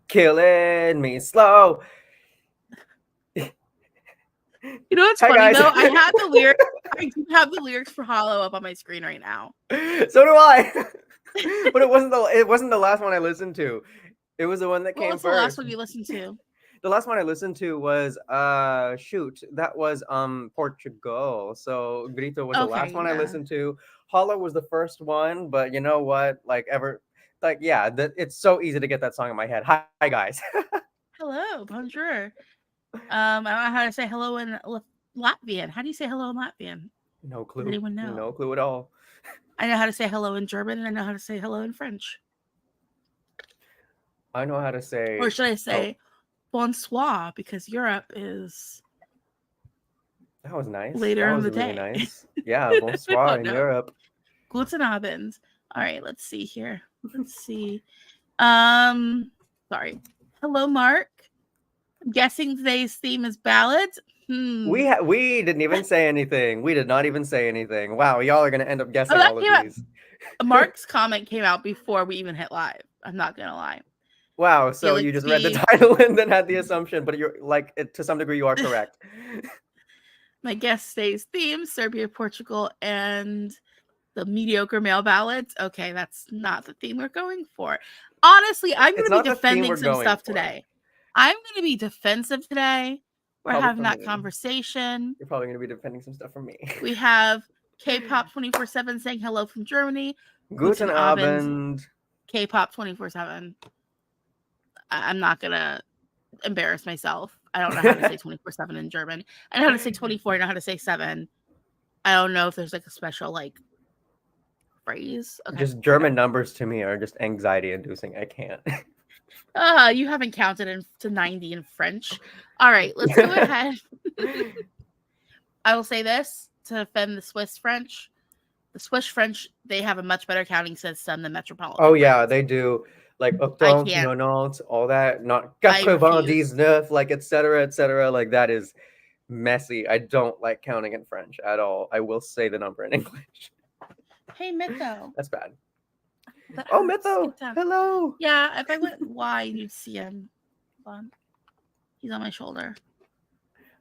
killing me slow. You know what's Hi, funny guys. though? I have the lyrics. I do have the lyrics for Hollow up on my screen right now. So do I. But it wasn't the last one I listened to. It was the one that What came was the last first. one you listened to? The last one I listened to was that was Portugal. So Grito was the last Okay, one I yeah. listened to. Hollow was the first one, but you know what? It's so easy to get that song in my head. Hi guys. Hello, bonjour. I don't know how to say hello in Latvian. How do you say hello in Latvian? No Does clue. anyone know? No clue at all. I know how to say hello in German, and I know how to say hello in French. I know how to say. Or should I Oh, say bonsoir, because Europe is that was nice. later That in was the really day. nice. Yeah, Oh bonsoir in no. Europe. Guten Abend. All right, let's see here. Let's see. Sorry. Hello, Mark. I'm guessing today's theme is ballads. We didn't even say anything. We did not even say anything. Wow, y'all are gonna end up Oh, guessing that all of came out. these. Mark's comment came out before we even hit live. I'm not gonna lie. Wow, so you Felix just read the P. title and then had the assumption, but you're like to some degree you are correct. My guest stays theme: Serbia, Portugal, and the mediocre male ballads. Okay, that's not the theme we're going for. Honestly, I'm going It's to be not the theme defending we're some going stuff for. today. I'm going to be defensive today. We're Probably having for that me. conversation. You're probably gonna be defending some stuff from me. We have K-pop 24/7 saying hello from Germany. Guten Abend. Abend. K-pop 24/7. I'm not going to embarrass myself. I don't know how to say 24/7 in German. I know how to say 24. I know how to say 7. I don't know if there's like a special like phrase. Okay. Just German numbers to me are just anxiety inducing. I can't. You haven't counted to 90 in French. All right, let's go ahead. I will say this to defend the Swiss French. The Swiss French, they have a much better counting system than Metropolitan. Oh yeah, they do. Like I octante, can't. nonante, all that. Not I refuse. 99, like etc. etc. Like that is messy. I don't like counting in French at all. I will say the number in English. Hey, Mytho. That's bad. That Oh, hurts. Mytho, hello. Yeah, if I went wide, you'd see him. Hold on. He's on my shoulder.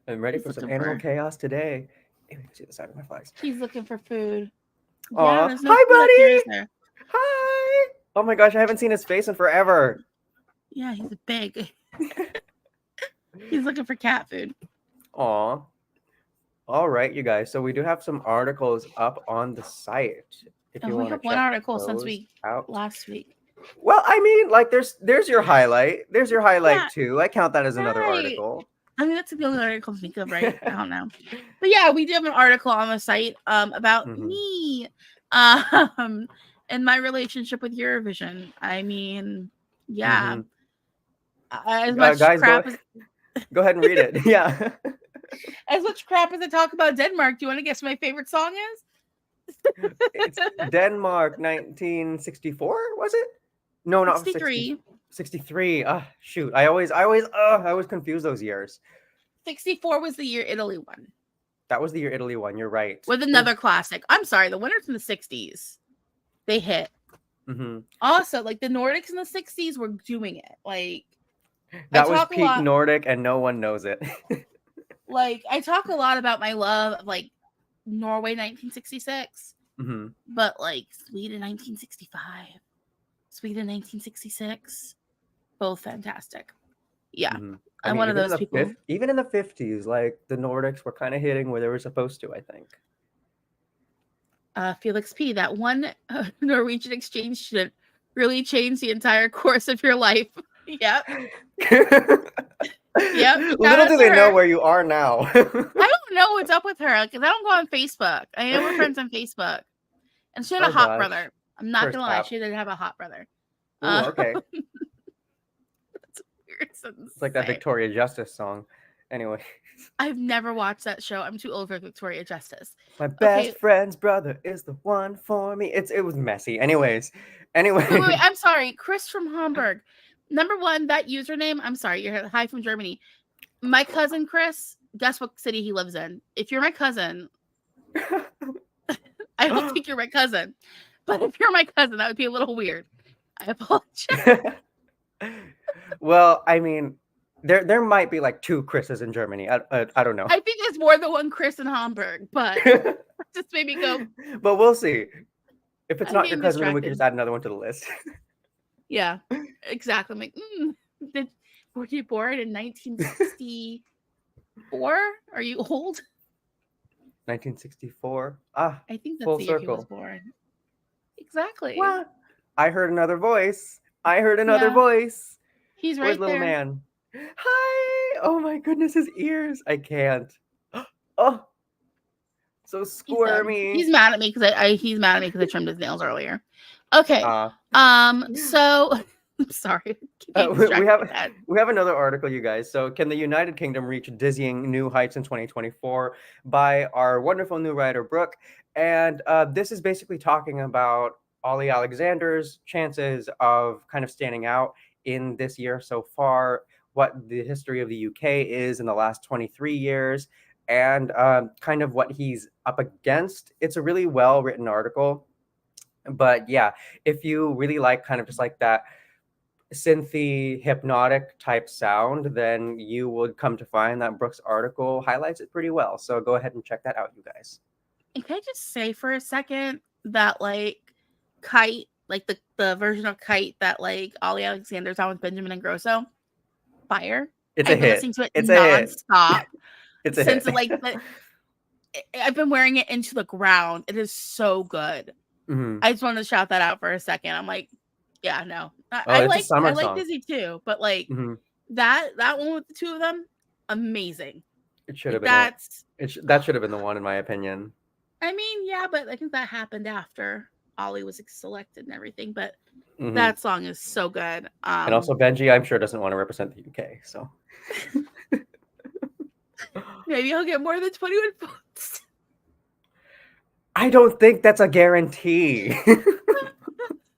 I'm ready for some animal chaos today. Maybe you can see the side of my flags. He's looking for food. Aw. Yeah, there's no Hi, food up here, is buddy. there? Hi. Oh my gosh, I haven't seen his face in forever. Yeah, he's big. He's looking for cat food. Aw. All right, you guys. So we do have some articles up on the site. If you we want to have check one article since those out. last week. Well, I mean, like there's your highlight. There's your highlight too. I count that as another article. I mean, that's the only article to think of, right? I don't know. But yeah, we do have an article on the site about me and my relationship with Eurovision. I mean, yeah. As much guys, crap go ahead and read it. Yeah. As much crap as I talk about Denmark, do you want to guess what my favorite song is? It's Denmark 1964, was it? No, not 63. 63. Shoot. I always confuse those years. 64 was the year Italy won. That was the year Italy won. You're right. With another classic. I'm sorry, the winners in the 60s, they hit. Also, like the Nordics in the 60s were doing it. Like that was peak Nordic, and no one knows it. Like I talk a lot about my love of like Norway 1966, but like Sweden 1965, Sweden 1966, both fantastic. Yeah, I'm one of those people. Even in the 50s, like the Nordics were kind of hitting where they were supposed to, I think. Felix P, that one Norwegian exchange student really changed the entire course of your life. Yep. Yep. Little do they know where you are now. I don't know what's up with her because I don't go on Facebook. I know we're friends on Facebook, and she had a hot brother. I'm not gonna lie, she did have a hot brother. Okay. That's a weird sentence. It's like that Victoria Justice song. Anyway, I've never watched that show. I'm too old for Victoria Justice. My best friend's brother is the one for me. It was messy. Anyway. Wait, I'm sorry, Chris from Hamburg. Number one, that username. I'm sorry, you're hi from Germany. My cousin Chris. Guess what city he lives in? If you're my cousin, I don't think you're my cousin. But if you're my cousin, that would be a little weird. I apologize. Well, I mean, there might be like two Chris's in Germany. I don't know. I think there's more than one Chris in Hamburg, but just made me go. But we'll see. If it's I'm not your getting cousin, then we can distracted. just add another one to the list. Yeah, exactly. I'm like, were you born in 1964? Are you old? 1964. I think that's full the year he was circle. born. Exactly. What? I heard another voice. I heard another Yeah, voice. he's Where's right little there. man? Hi. Oh my goodness, his ears. I can't. Oh, so He's done. squirmy. He's mad at me because he's mad at me because I trimmed his nails earlier. Okay. So I'm sorry. Keep being distracted with that. We have another article, you guys. So, can the United Kingdom reach dizzying new heights in 2024 by our wonderful new writer Brooke? And this is basically talking about Olly Alexander's chances of kind of standing out in this year so far, what the history of the UK is in the last 23 years, and kind of what he's up against. It's a really well written article. But yeah, if you really like kind of just like that synthy hypnotic type sound, then you would come to find that Brooks article highlights it pretty well. So go ahead and check that out, you guys. And can I just say for a second that like Kite, like the version of Kite that like Olly Alexander's on with Benjamin and Grosso, fire. It's I've a been hit. listening to it It's a hit. nonstop It's a since hit. like I've been wearing it into the ground. It is so good. Mm-hmm. I just wanted to shout that out for a second. I'm like, yeah, no, Oh, it's a summer I like song. Dizzy too, but like Mm-hmm. that one with the two of them, amazing. It should have Like, been that should have been the one, in my opinion. I mean, yeah, but I think that happened after Olly was selected and everything. But Mm-hmm. that song is so good. And also Benji, I'm sure, doesn't want to represent the UK, so maybe he'll get more than 21 votes. I don't think that's a guarantee.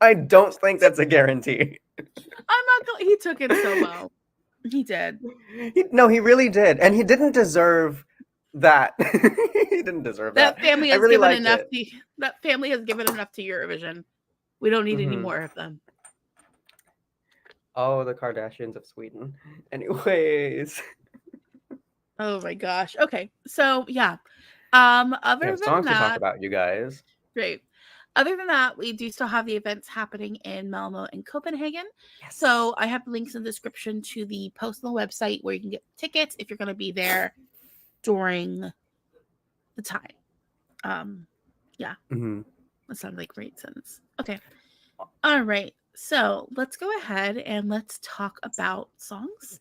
I don't think that's a guarantee. I'm not going. He took it so well. He did. No, he really did, and he didn't deserve that. He didn't deserve that. That family I has really given liked enough. it. That family has given enough to Eurovision. We don't need any more of them. Oh, the Kardashians of Sweden. Anyways. Oh my gosh. Okay, so yeah. Other than songs that, to talk about, you guys. Great. Other than that, we do still have the events happening in Malmo and Copenhagen. Yes. So I have links in the description to the post on the website where you can get tickets if you're going to be there during the time. Yeah. Mm-hmm. That sounds like a great sentence. Okay. All right. So let's go ahead and let's talk about songs.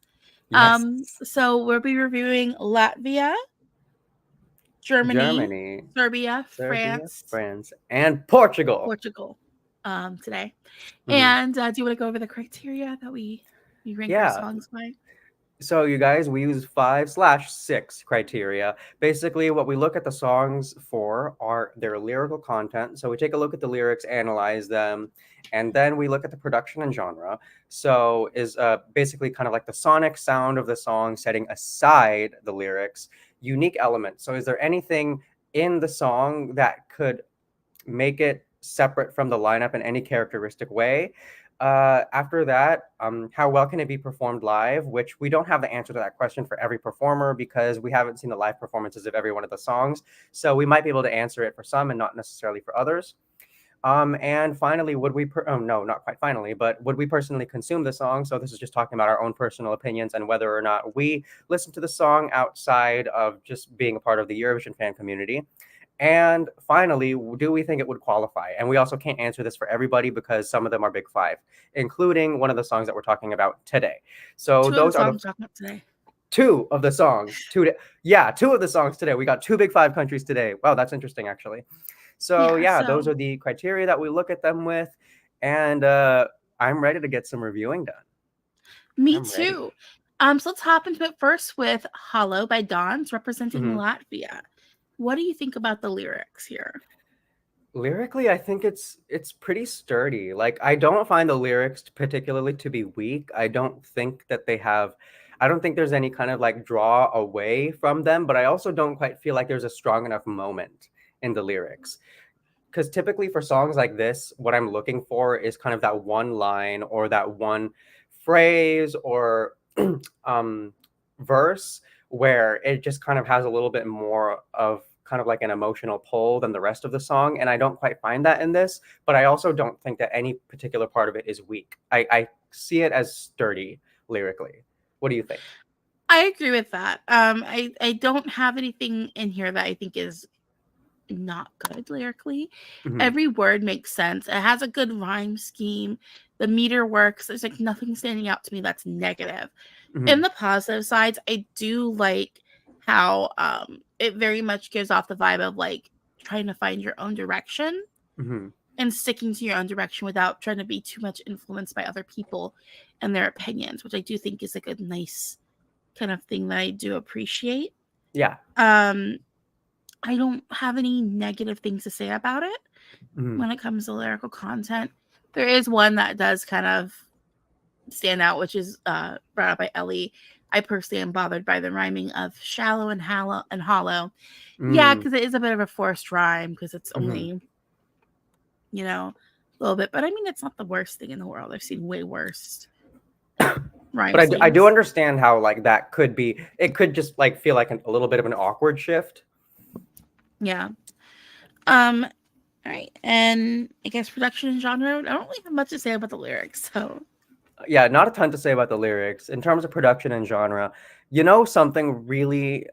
Yes. So we'll be reviewing Latvia, Germany, Serbia, France, and Portugal. Today. Mm-hmm. And do you want to go over the criteria that we rank our songs by? So you guys, we use 5/6 criteria. Basically, what we look at the songs for are their lyrical content. So we take a look at the lyrics, analyze them, and then we look at the production and genre. So is basically kind of like the sonic sound of the song, setting aside the lyrics, unique elements. So is there anything in the song that could make it separate from the lineup in any characteristic way? After that, how well can it be performed live? Which we don't have the answer to that question for every performer because we haven't seen the live performances of every one of the songs. So we might be able to answer it for some and not necessarily for others. And finally, would we, no, not quite finally, but would we personally consume the song? So this is just talking about our own personal opinions and whether or not we listen to the song outside of just being a part of the Eurovision fan community. And finally, do we think it would qualify? And we also can't answer this for everybody because some of them are Big Five, including one of the songs that we're talking about today. So those are the two of the songs. Two of the songs today. We got two Big Five countries today. Wow, that's interesting, actually. So those are the criteria that we look at them with. And I'm ready to get some reviewing done. Me too. So let's hop into it first with Hollow by Dons representing Latvia. What do you think about the lyrics here? Lyrically, I think it's pretty sturdy. Like, I don't find the lyrics particularly to be weak. I don't think there's any kind of like draw away from them, but I also don't quite feel like there's a strong enough moment in the lyrics. Because typically for songs like this, what I'm looking for is kind of that one line or that one phrase or verse where it just kind of has a little bit more of kind of like an emotional pull than the rest of the song. And I don't quite find that in this, but I also don't think that any particular part of it is weak. I see it as sturdy lyrically. What do you think? I agree with that. I don't have anything in here that I think is not good lyrically. Mm-hmm. Every word makes sense. It has a good rhyme scheme. The meter works. There's like nothing standing out to me that's negative. Mm-hmm. In the positive sides, I do like how it very much gives off the vibe of like trying to find your own direction Mm-hmm. and sticking to your own direction without trying to be too much influenced by other people and their opinions, which I do think is like a nice kind of thing that I do appreciate. Yeah. I don't have any negative things to say about it Mm-hmm. when it comes to lyrical content. There is one that does kind of stand out, which is brought up by Ellie. I personally am bothered by the rhyming of shallow and hollow. Yeah, because it is a bit of a forced rhyme because it's only, you know, a little bit. But I mean, it's not the worst thing in the world. I've seen way worse rhyme But I do schemes. understand how like that could be. It could just like feel like a little bit of an awkward shift. Yeah. All right, and I guess production and genre. I don't really have much to say about the lyrics, so. Yeah, not a ton to say about the lyrics. In terms of production and genre, something really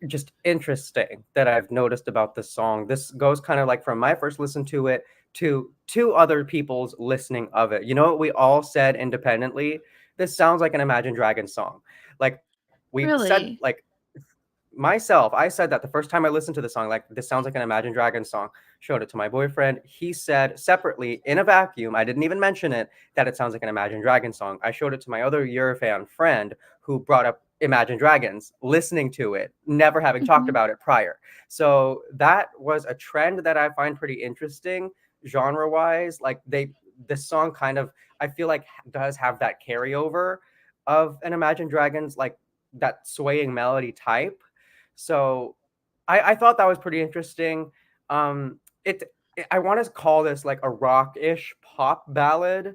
just interesting that I've noticed about this song. This goes kind of like from my first listen to it to two other people's listening of it. You know what we all said independently? This sounds like an Imagine Dragons song. Like we said, Really? like myself, I said that the first time I listened to the song, like this sounds like an Imagine Dragons song. Showed it to my boyfriend. He said separately in a vacuum, I didn't even mention it, that it sounds like an Imagine Dragons song. I showed it to my other Eurofan friend who brought up Imagine Dragons, listening to it, never having talked Mhm. about it prior. So that was a trend that I find pretty interesting genre-wise. Like this song kind of, I feel like does have that carryover of an Imagine Dragons, like that swaying melody type. So I thought that was pretty interesting. It I want to call this like a rock-ish pop ballad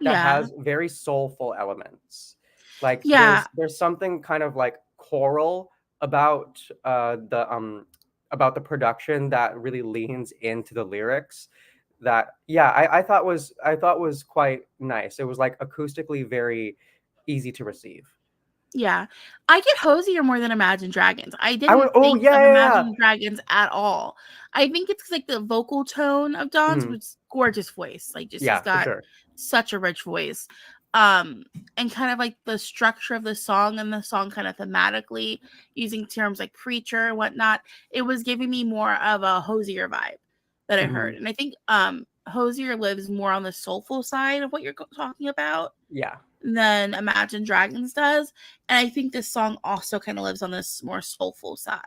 that Yeah. has very soulful elements. Like Yeah. there's something kind of like choral about about the production that really leans into the lyrics that I thought was quite nice. It was like acoustically very easy to receive. Yeah. I get Hosier more than Imagine Dragons. I I would didn't oh think of yeah. Imagine Dragons at all. I think it's like the vocal tone of Dawn's, Mhm. which is gorgeous voice. Like just she's Yeah, for got sure. such a rich voice. And kind of like the structure of the song and the song kind of thematically using terms like preacher and whatnot, it was giving me more of a Hosier vibe that I heard. Mhm. And I think Hosier lives more on the soulful side of what you're talking about Yeah. than Imagine Dragons does. And I think this song also kind of lives on this more soulful side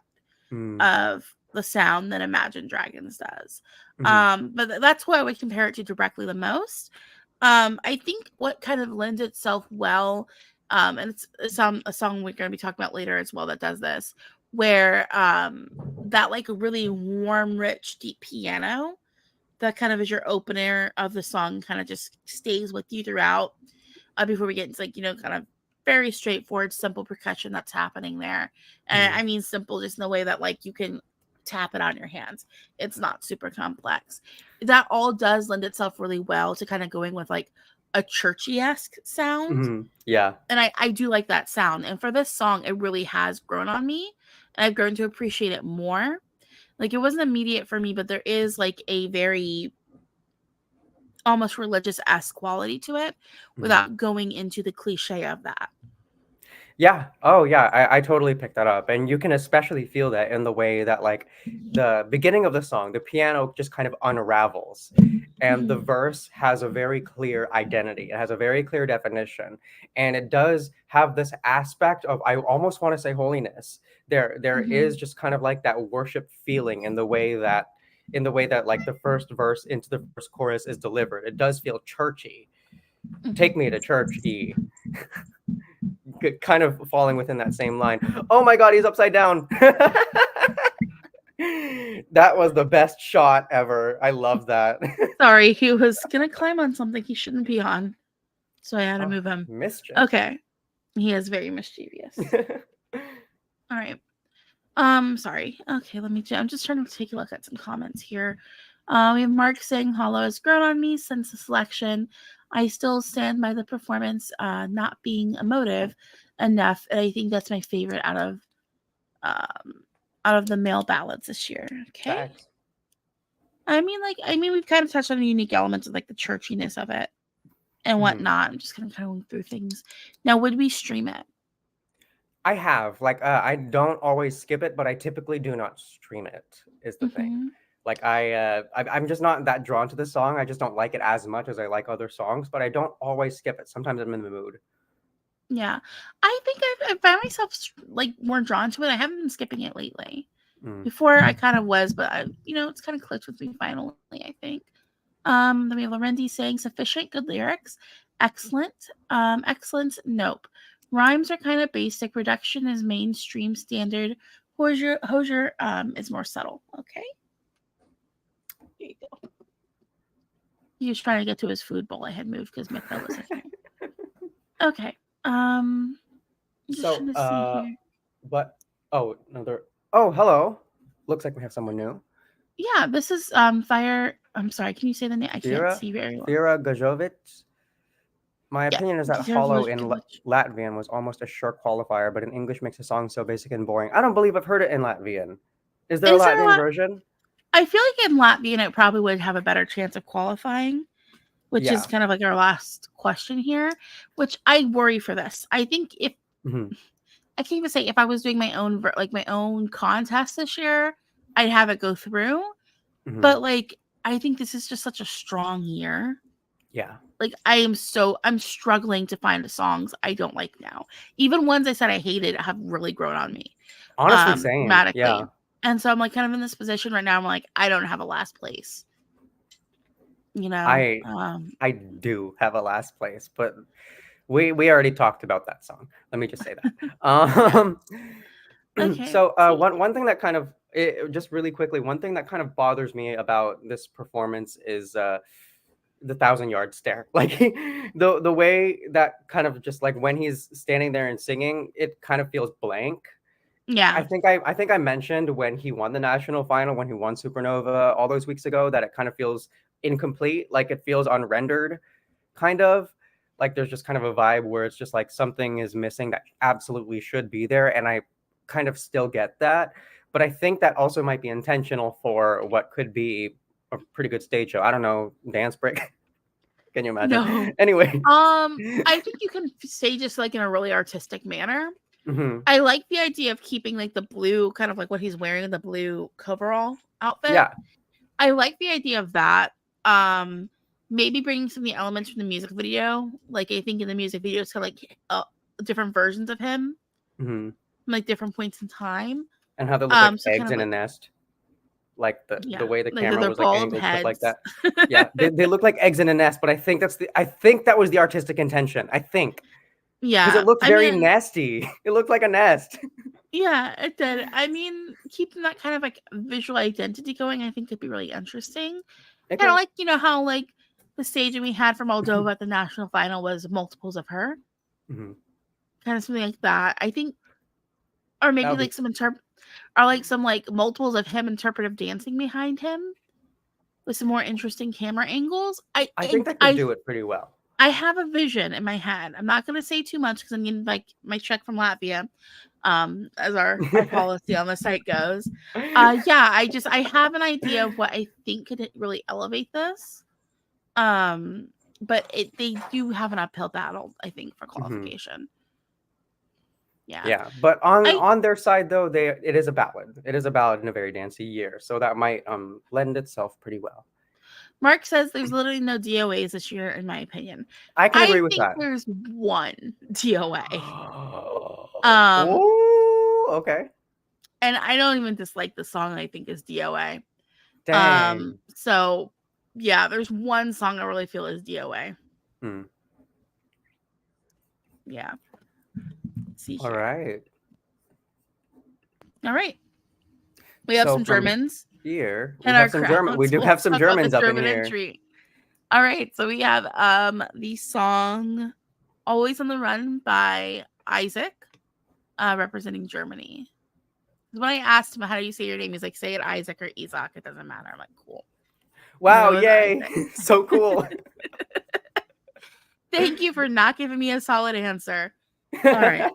Mm. of the sound than Imagine Dragons does. Mhm. But that's who I would compare it to directly the most. I think what kind of lends itself well, and it's a song we're going to be talking about later as well that does this, where that like really warm, rich, deep piano that kind of is your opener of the song, kind of just stays with you throughout. Before we get into like kind of very straightforward, simple percussion that's happening there, and Mhm. I mean simple just in the way that like you can tap it on your hands. It's not super complex. That all does lend itself really well to kind of going with like a churchy-esque sound, Mhm. Yeah. and I do like that sound. And for this song, it really has grown on me, and I've grown to appreciate it more. Like it wasn't immediate for me, but there is like a very almost religious-esque quality to it Mhm. without going into the cliche of that. Yeah. Oh, yeah. I totally picked that up. And you can especially feel that in the way that, like, the beginning of the song, the piano just kind of unravels. And the Mhm. verse has a very clear identity. It has a very clear definition. And it does have this aspect of, I almost want to say holiness. There is Mhm. just kind of like that worship feeling in the way that like the first verse into the first chorus is delivered. It does feel churchy. Mhm. Take me to church, E. Kind of falling within that same line. Oh my god, he's upside down. That was the best shot ever. I love that. Sorry, he was gonna climb on something he shouldn't be on. So I had to move him. Mischief. Okay. He is very mischievous. All right. Sorry. Okay, I'm just trying to take a look at some comments here. We have Mark saying Hollow has grown on me since the selection. I still stand by the performance not being emotive enough, and I think that's my favorite out of the male ballads this year. Okay. Facts. I mean, we've kind of touched on the unique elements of like the churchiness of it and whatnot. I'm just kind of going through things. Now, would we stream it? I have. Like, I don't always skip it, but I typically do not stream it, is the thing. Like, I'm just not that drawn to the song. I just don't like it as much as I like other songs, but I don't always skip it. Sometimes I'm in the mood. Yeah. I think I found myself like more drawn to it. I haven't been skipping it lately. Before I kind of was, but it's kind of clicked with me finally, I think. Then we have Lorendi saying sufficient, good lyrics, excellent, excellent, nope. Rhymes are kind of basic. Reduction is mainstream standard. Hosier is more subtle. Okay. Here you go. He was trying to get to his food bowl. I had moved because Mikhail was in here. Okay. But hello. Looks like we have someone new. Yeah, this is Fire. I'm sorry. Can you say the name? I can't see very well. Vera Gajovic. My opinion is that Hollow in Latvian was almost a sure qualifier, but in English makes the song so basic and boring. I don't believe I've heard it in Latvian. Is there a Latvian version? I feel like in Latvian it probably would have a better chance of qualifying, which is kind of like our last question here, which I worry for this. I think if I can't even say if I was doing my own contest this year, I'd have it go through. But like I think this is just such a strong year. Yeah. Like I'm struggling to find the songs I don't like now. Even ones I said I hated have really grown on me. Honestly, same. Dramatically. Yeah. And so I'm like kind of in this position right now. I'm like, I don't have a last place. I do have a last place, but we already talked about that song. Let me just say that. Okay, so one thing that kind of just really quickly, one thing that kind of bothers me about this performance is the 1,000-yard stare. Like the way that kind of just like when he's standing there and singing, it kind of feels blank. Yeah. I think I mentioned when he won the national final, when he won Supernova all those weeks ago, that it kind of feels incomplete, like it feels unrendered, kind of. Like there's just kind of a vibe where it's just like something is missing that absolutely should be there, and I kind of still get that. But I think that also might be intentional for what could be a pretty good stage show. I don't know, dance break. Can you imagine? No. Anyway. I think you can say just like in a really artistic manner. I like the idea of keeping like the blue, kind of like what he's wearing, the blue coverall outfit. Yeah. I like the idea of that. Maybe bringing some of the elements from the music video. Like I think in the music video, it's kind of like different versions of him, like different points in time, and how they look like eggs in a nest. Like the way the camera was like angled, stuff like that. Yeah, they look like eggs in a nest, but I think that was the artistic intention. I think. Yeah, because it looked very nasty. It looked like a nest. Yeah, it did. I mean, keeping that kind of like visual identity going, I think could be really interesting. Kind of like how like the staging we had for Moldova at the national final was multiples of her, kind of something like that. I think, or maybe like some like multiples of him interpretive dancing behind him with some more interesting camera angles. I think that could do it pretty well. I have a vision in my head. I'm not going to say too much because I'm getting like my check from Latvia, as our policy on the site goes. Yeah, I have an idea of what I think could really elevate this. But they do have an uphill battle, I think, for qualification. Yeah, but on their side though, it is a ballad. It is a ballad in a very dancey year, so that might lend itself pretty well. Mark says there's literally no DOAs this year, in my opinion. I can agree with that. I think there's one DOA. Oh, okay. And I don't even dislike the song I think is DOA. Dang. So yeah, there's one song I really feel is DOA. Yeah. Let's see here. All right. We have some Germans. Here we have some German. We do have some Germans up in here. All right, so we have the song "Always on the Run" by Isaak, representing Germany. When I asked him how do you say your name, he's like, say it Isaac or Isaak. It doesn't matter. I'm like, cool. Wow, yay. So cool. Thank you for not giving me a solid answer. All right.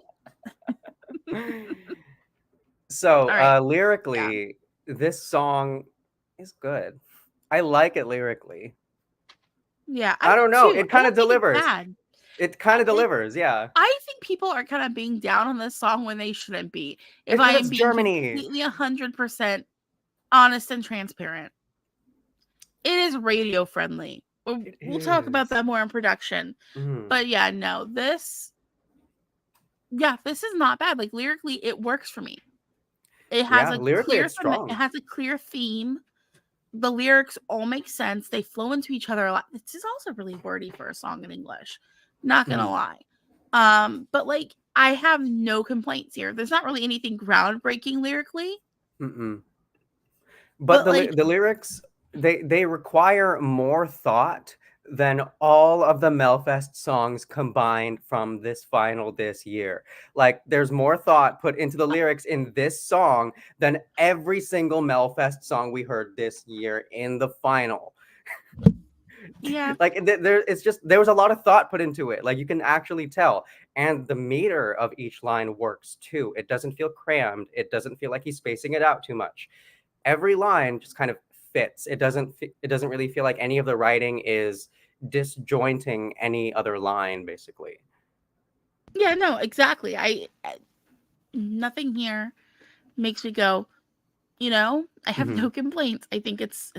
So, All right. lyrically, this song is good. I like it lyrically. Yeah, I don't know. too. It kind of delivers. Bad. It kind of delivers, yeah. I think people are kind of being down on this song when they shouldn't be. If I am It's being Germany. completely 100% honest and transparent, it is radio friendly. We'll talk about that more in production. Mm-hmm. But yeah, no, this is not bad. Like lyrically, it works for me. It has a lyrically, clear it's strong. It has a clear theme. The lyrics all make sense. They flow into each other a lot. This is also really wordy for a song in English. Not gonna lie. But like I have no complaints here. There's not really anything groundbreaking lyrically. Mm-mm. But the like, the lyrics, they require more thought than all of the Melfest songs combined from this year. Like there's more thought put into the lyrics in this song than every single Melfest song we heard this year in the final. Yeah. Like there was a lot of thought put into it. Like you can actually tell. And the meter of each line works too. It doesn't feel crammed. It doesn't feel like he's spacing it out too much. Every line just kind of fits. It doesn't really feel like any of the writing is disjointing any other line, basically. Yeah, no, exactly. I nothing here makes me go, I have no complaints. I think it's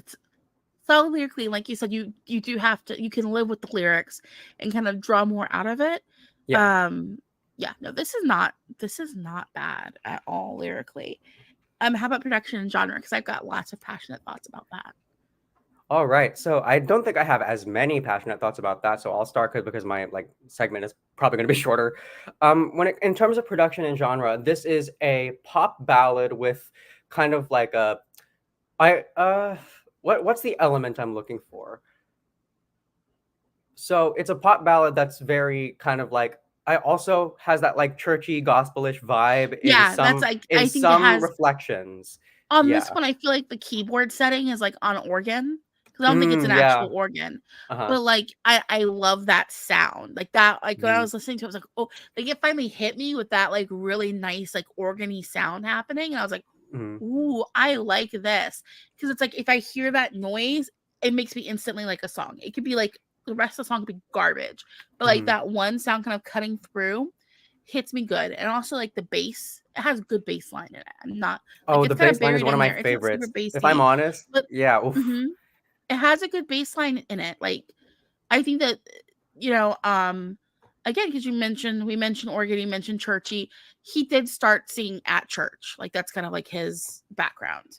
solid lyrically. Like you said, you do have to, you can live with the lyrics and kind of draw more out of it. Yeah. No, this is not bad at all lyrically. How about production and genre? Because I've got lots of passionate thoughts about that. All right. So I don't think I have as many passionate thoughts about that. So I'll start because my segment is probably going to be shorter. In terms of production and genre, this is a pop ballad with kind of like what's the element I'm looking for? So it's a pop ballad that's very kind of like I also has that like churchy gospelish vibe Yeah, that's like I think it has reflections. on this one. I feel like the keyboard setting is like on organ because I don't think it's an actual organ, but like I love that sound like that. Like when I was listening to it, I was like, oh, like it finally hit me with that like really nice like organy sound happening, and I was like, ooh, I like this because it's like if I hear that noise, it makes me instantly like a song. It could be like the rest of the song could be garbage, but like that one sound kind of cutting through hits me good. And also like the bass, it has good bass line in it. I'm not the bass line is one of my favorites. If I'm honest, but yeah. It has a good bass line in it. Like I think that again, because we mentioned organ, you mentioned churchy. He did start singing at church. Like that's kind of like his background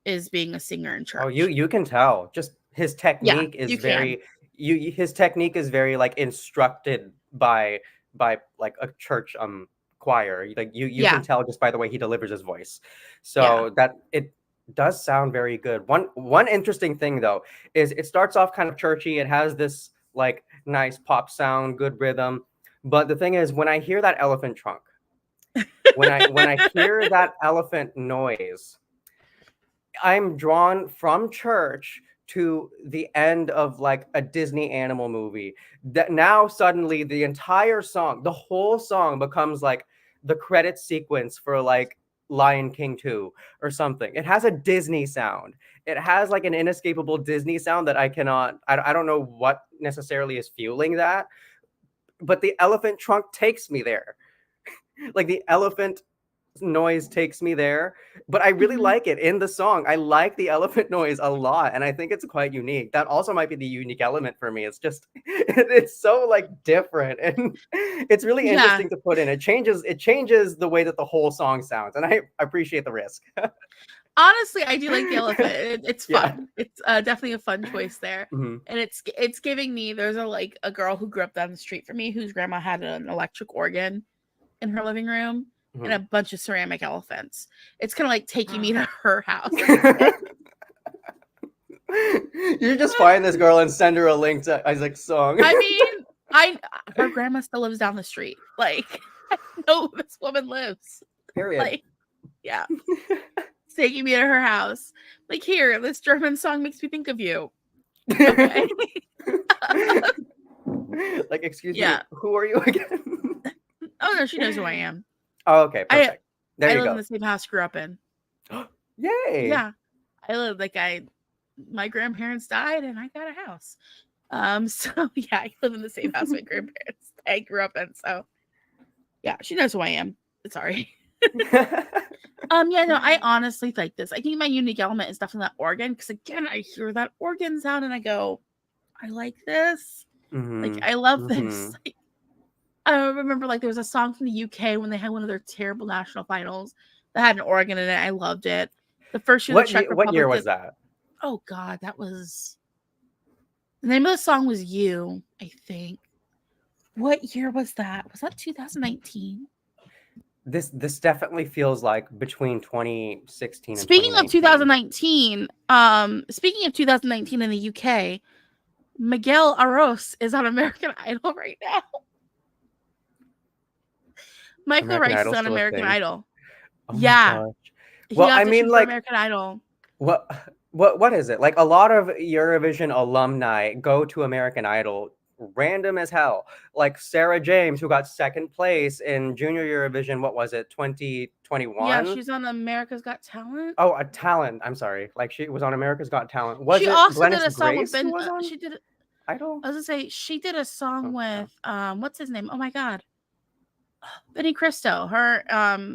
is being a singer in church. Oh, you can tell. Just his technique is very his technique is very like instructed by like a church choir. Like you can tell just by the way he delivers his voice. So that it does sound very good. One interesting thing though is it starts off kind of churchy. It has this like nice pop sound, good rhythm. But the thing is when I hear that elephant trunk, when I hear that elephant noise, I'm drawn from church to the end of like a Disney animal movie. That now suddenly the entire song, the whole song becomes like the credit sequence for like Lion King 2 or something. It has a Disney sound. It has like an inescapable Disney sound that I don't know what necessarily is fueling that, but the elephant trunk takes me there. Like the elephant noise takes me there, but I really like it in the song. I like the elephant noise a lot, and I think it's quite unique. That also might be the unique element for me. It's just it's so like different, and it's really interesting to put in. It changes the way that the whole song sounds, and I appreciate the risk. Honestly, I do like the elephant. It's fun. It's definitely a fun choice there, and it's giving me. There's a girl who grew up down the street from me whose grandma had an electric organ in her living room and a bunch of ceramic elephants. It's kind of like taking me to her house. You just find this girl and send her a link to Isaac's song. I mean, her grandma still lives down the street. Like, I know where this woman lives. Period. Like, yeah. It's taking me to her house. Like, here, this German song makes me think of you. Okay. Like, excuse me, who are you again? Oh no, she knows who I am. Oh, okay, perfect. There I you live go. in the same house grew up in. Yay! Yeah, I live my grandparents died and I got a house. So yeah, I live in the same house my grandparents I grew up in. So yeah, she knows who I am. Sorry. Yeah, no, I honestly like this. I think my unique element is definitely that organ because again, I hear that organ sound and I go, I like this. Like I love this. Like, I remember like there was a song from the UK when they had one of their terrible national finals that had an organ in it. I loved it. The first year the Czech Republic. What year was that? Oh God, that was the name of the song was You, I think. What year was that? Was that 2019? This definitely feels like between 2016 and Speaking of 2019, speaking of 2019 in the UK, Miguel Aros is on American Idol right now. Michael Rice is on American Idol. Oh yeah. Well, I mean, like American Idol. What is it? Like a lot of Eurovision alumni go to American Idol, random as hell. Like Sarah James, who got second place in Junior Eurovision. What was it? 2021. Yeah, she's on America's Got Talent. Oh, a talent. I'm sorry. Like she was on America's Got Talent. She also did a song with Ben. She did Idol. I was gonna say she did a song with what's his name? Oh my God. Benny Cristo.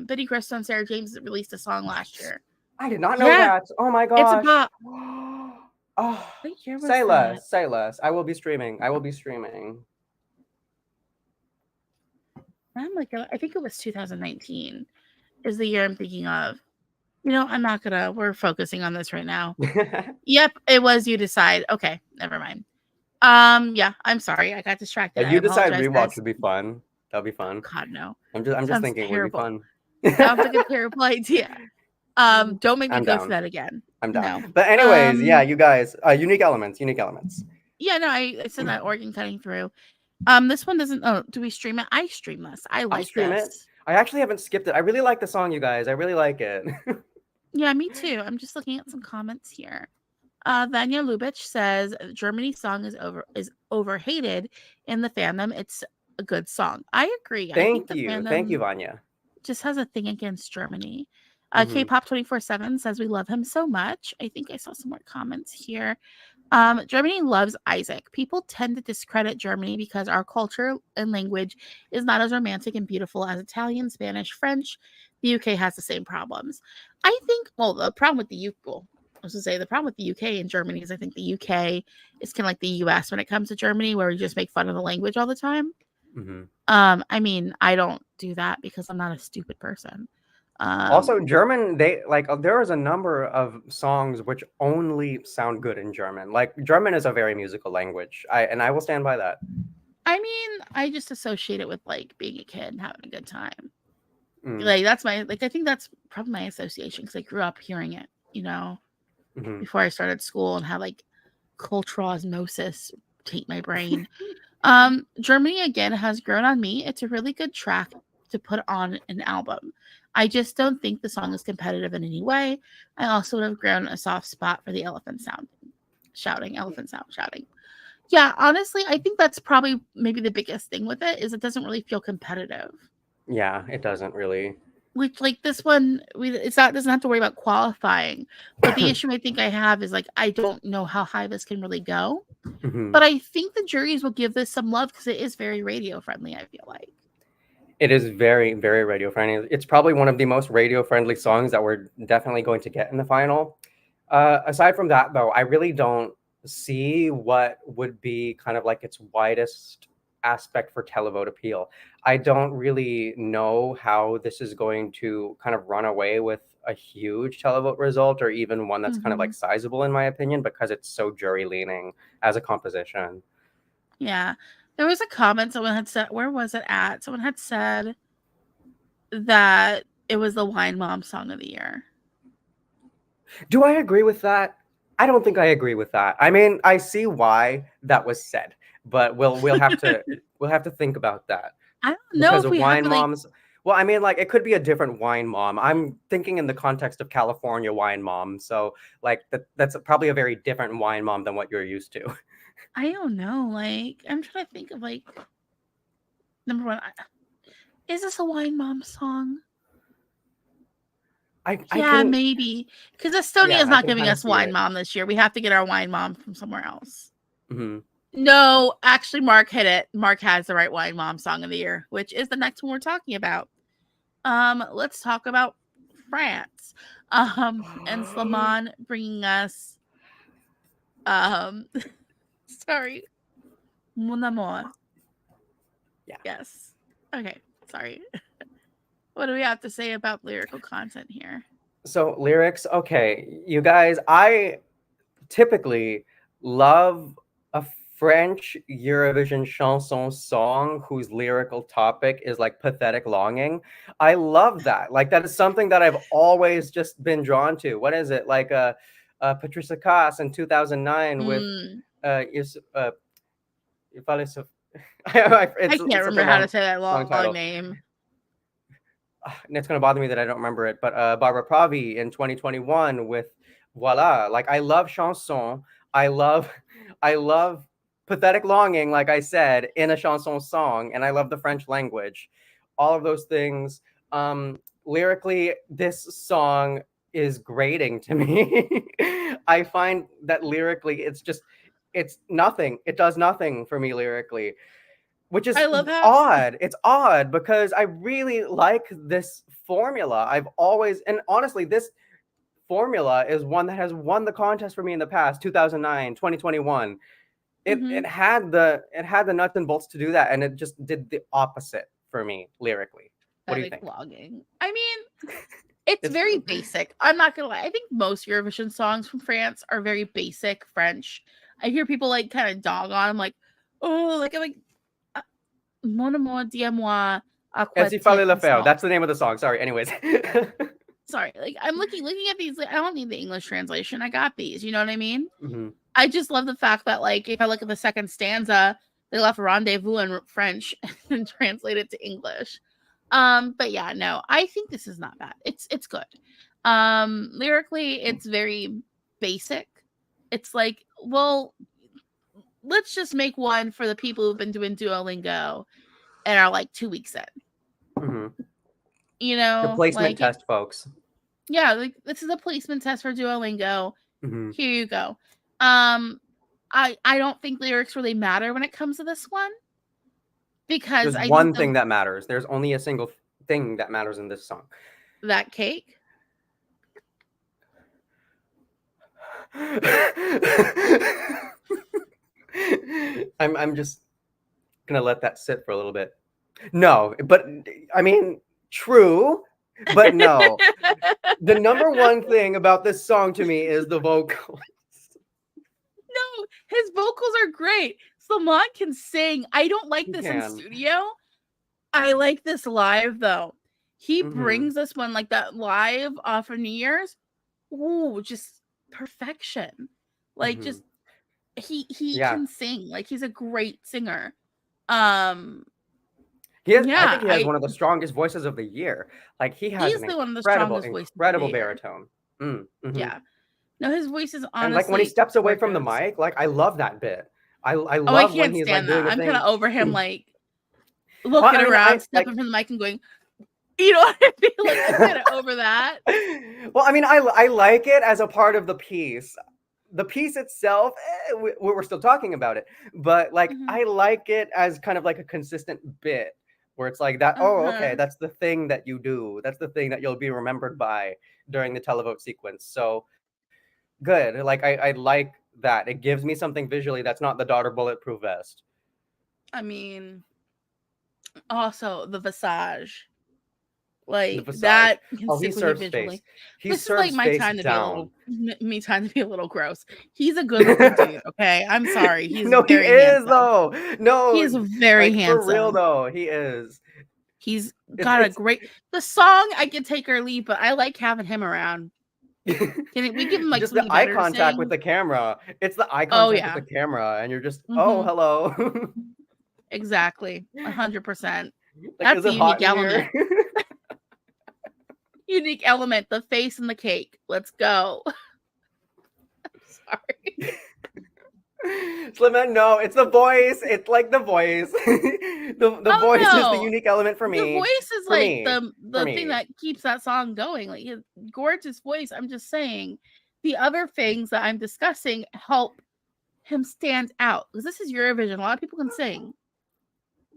Benny Cristo and Sarah James released a song last year. I did not know that. Oh my gosh. It's a bop. Oh, say less. Say less. I will be streaming. I'm like, I think it was 2019 is the year I'm thinking of. You know, I'm not gonna. We're focusing on this right now. Yep, it was You Decide. Okay, never mind. Yeah, I'm sorry. I got distracted. Yeah, You Decide rewatch would be fun. That'll be fun. God, no. I'm just thinking terrible. It would be fun. Sounds like a terrible idea. Don't make me go through that again. I'm down. No. But anyways, yeah, you guys, unique elements. Yeah, no, I said that organ cutting through. This one doesn't. Oh, do we stream it? I stream this. I stream it. I actually haven't skipped it. I really like the song, you guys. I really like it. Yeah, me too. I'm just looking at some comments here. Vanya Lubitsch says Germany's song is overhated in the fandom. It's a good song. I agree. Thank you, Vanya. Just has a thing against Germany. K-pop 24/7 says we love him so much. I think I saw some more comments here. Germany loves Isaak. People tend to discredit Germany because our culture and language is not as romantic and beautiful as Italian, Spanish, French. The UK has the same problems. I think, the problem with the UK and Germany is I think the UK is kind of like the US when it comes to Germany, where we just make fun of the language all the time. Mm-hmm. I mean, I don't do that because I'm not a stupid person. Also, German, there is a number of songs which only sound good in German. Like German is a very musical language. I will stand by that. I mean, I just associate it with like being a kid and having a good time. Like that's I think that's probably my association because I grew up hearing it, before I started school and had like cultural osmosis taint my brain. Germany again has grown on me. It's a really good track to put on an album. I just don't think the song is competitive in any way. I also would have grown a soft spot for the elephant sound shouting. Yeah, honestly, I think that's probably maybe the biggest thing with it is it doesn't really feel competitive. Yeah, it doesn't really. Which like this one, doesn't have to worry about qualifying. But the issue I think I have is like I don't know how high this can really go. Mm-hmm. But I think the juries will give this some love because it is very radio friendly. I feel like. It is very, very radio friendly. It's probably one of the most radio friendly songs that we're definitely going to get in the final. Aside from that, though, I really don't see what would be kind of like its widest aspect for televote appeal. I don't really know how this is going to kind of run away with a huge televote result or even one that's kind of like sizable, in my opinion, because it's so jury leaning as a composition. Yeah. There was a comment someone had said, where was it at? Someone had said that it was the Wine Mom song of the year. Do I agree with that? I don't think I agree with that. I mean, I see why that was said, but we'll have to think about that I don't know because if of we have wine to like. moms. Well, I mean, like it could be a different wine mom. I'm thinking in the context of California wine mom, so like that's probably a very different wine mom than what you're used to. I don't know. Like, I'm trying to think of like number one. Is this a wine mom song? I Yeah, can maybe because Estonia yeah, is I not can giving kind of us see wine it. mom this year. We have to get our wine mom from somewhere else. Hmm. No, actually, Mark hit it. Mark has the right wine mom song of the year, which is the next one we're talking about. Let's talk about France. And Slimane bringing us sorry, Mon Amour. Yeah. Yes. Okay, sorry. What do we have to say about lyrical content here? So lyrics, okay, you guys, I typically love a French Eurovision chanson song whose lyrical topic is like pathetic longing. I love that. Like that is something that I've always just been drawn to. What is it? Like Patricia Cass in 2009 with Mm, is if I I can't it's such a remember how to long say that long long title. name. And it's going to bother me that I don't remember it, but Barbara Pravi in 2021 with Voila. Like I love chanson. I love I love pathetic longing, like I said, in a chanson song, and I love the French language. All of those things. Lyrically, this song is grating to me. I find that lyrically it's nothing. It does nothing for me lyrically, which is I love how odd. It's odd because I really like this formula. I've always, and honestly, this formula is one that has won the contest for me in the past, 2009, 2021. It had the nuts and bolts to do that, and it just did the opposite for me lyrically. What do you pathetic think? logging. I mean, it's It's very true. basic. I'm not gonna lie. I think most Eurovision songs from France are very basic French. I hear people like kind of dog on them, like, oh, like I'm like, uh, mon amour, dis-moi, à quoi As il fallait le faire. t'attends. That's the name of the song. Sorry. Anyways. Sorry, like I'm looking at these. Like, I don't need the English translation. I got these. You know what I mean? Hmm. I just love the fact that like if I look at the second stanza, they left rendezvous in French and translate it to English. But yeah, no, I think this is not bad. It's good. Lyrically, it's very basic. It's like, well, let's just make one for the people who've been doing Duolingo and are like 2 weeks in. Hmm. You The know, placement like it, test, folks. yeah, like this is a placement test for Duolingo. Hmm. Here you go. Um, I don't think lyrics really matter when it comes to this one because There's I think one thing that matters. There's only a single thing that matters in this song. that cake. I'm just gonna let that sit for a little bit. No, but I mean, true, but no. The number one thing about this song to me is the vocals. No, his vocals are great. Slimane can sing. I don't like He this in can. studio. I like this live though. He Hmm. brings this one like that live off of New Year's. Ooh, just perfection. Like Hmm. just he Yeah, can sing. Like he's a great singer. Um he has. I yeah, think he has I one of the strongest voices of the year. Like he has an easily one of the strongest voices of the incredible year. baritone. Mm-hmm. Yeah. No, his voice is And like when he honestly steps away from the gorgeous. mic, like I love that bit. I Oh, I love when can't he's like stand that. doing a I'm kind thing. of over him, like Well, looking I mean, around, I like. stepping from the mic, and going, you know what I mean? Like I'm kind of over that. Well, I mean, I like it as a part of the piece. The piece itself, we're still talking about it, but like Mhm. I like it as kind of like a consistent bit where it's like that. Oh, okay, Uh-huh. that's the thing that you do. That's the thing that you'll be remembered by during the televote sequence. So good. Like I like that. It gives me something visually that's not the daughter bulletproof vest. I mean, also the visage, The like visage. that can Oh, he stick with you serves face. visually. He This is like serves my face time to be a down. little me time to be a little gross. He's a good-looking dude. Okay, I'm sorry. He's No, he very is handsome. though. He No, is very like for real handsome. though, he is. He's It's got a it's great. The song I can take or leave, but I like having him around. Can we give him like Just the something eye better to contact with sing? the camera. It's the eye Oh contact with yeah. the camera, and you're just, oh, Mm-hmm. hello. Exactly. 100%. Like, That's is the it hot unique in here? element. Unique element, the face and the cake. Let's go. Sorry. Slimane, no, it's the voice. It's like the voice. The Oh voice is the no. unique element for The me. voice is For like me. For the thing me. that keeps that song going. Like his gorgeous voice. I'm just saying the other things that I'm discussing help him stand out. Because this is Eurovision. A lot of people can sing.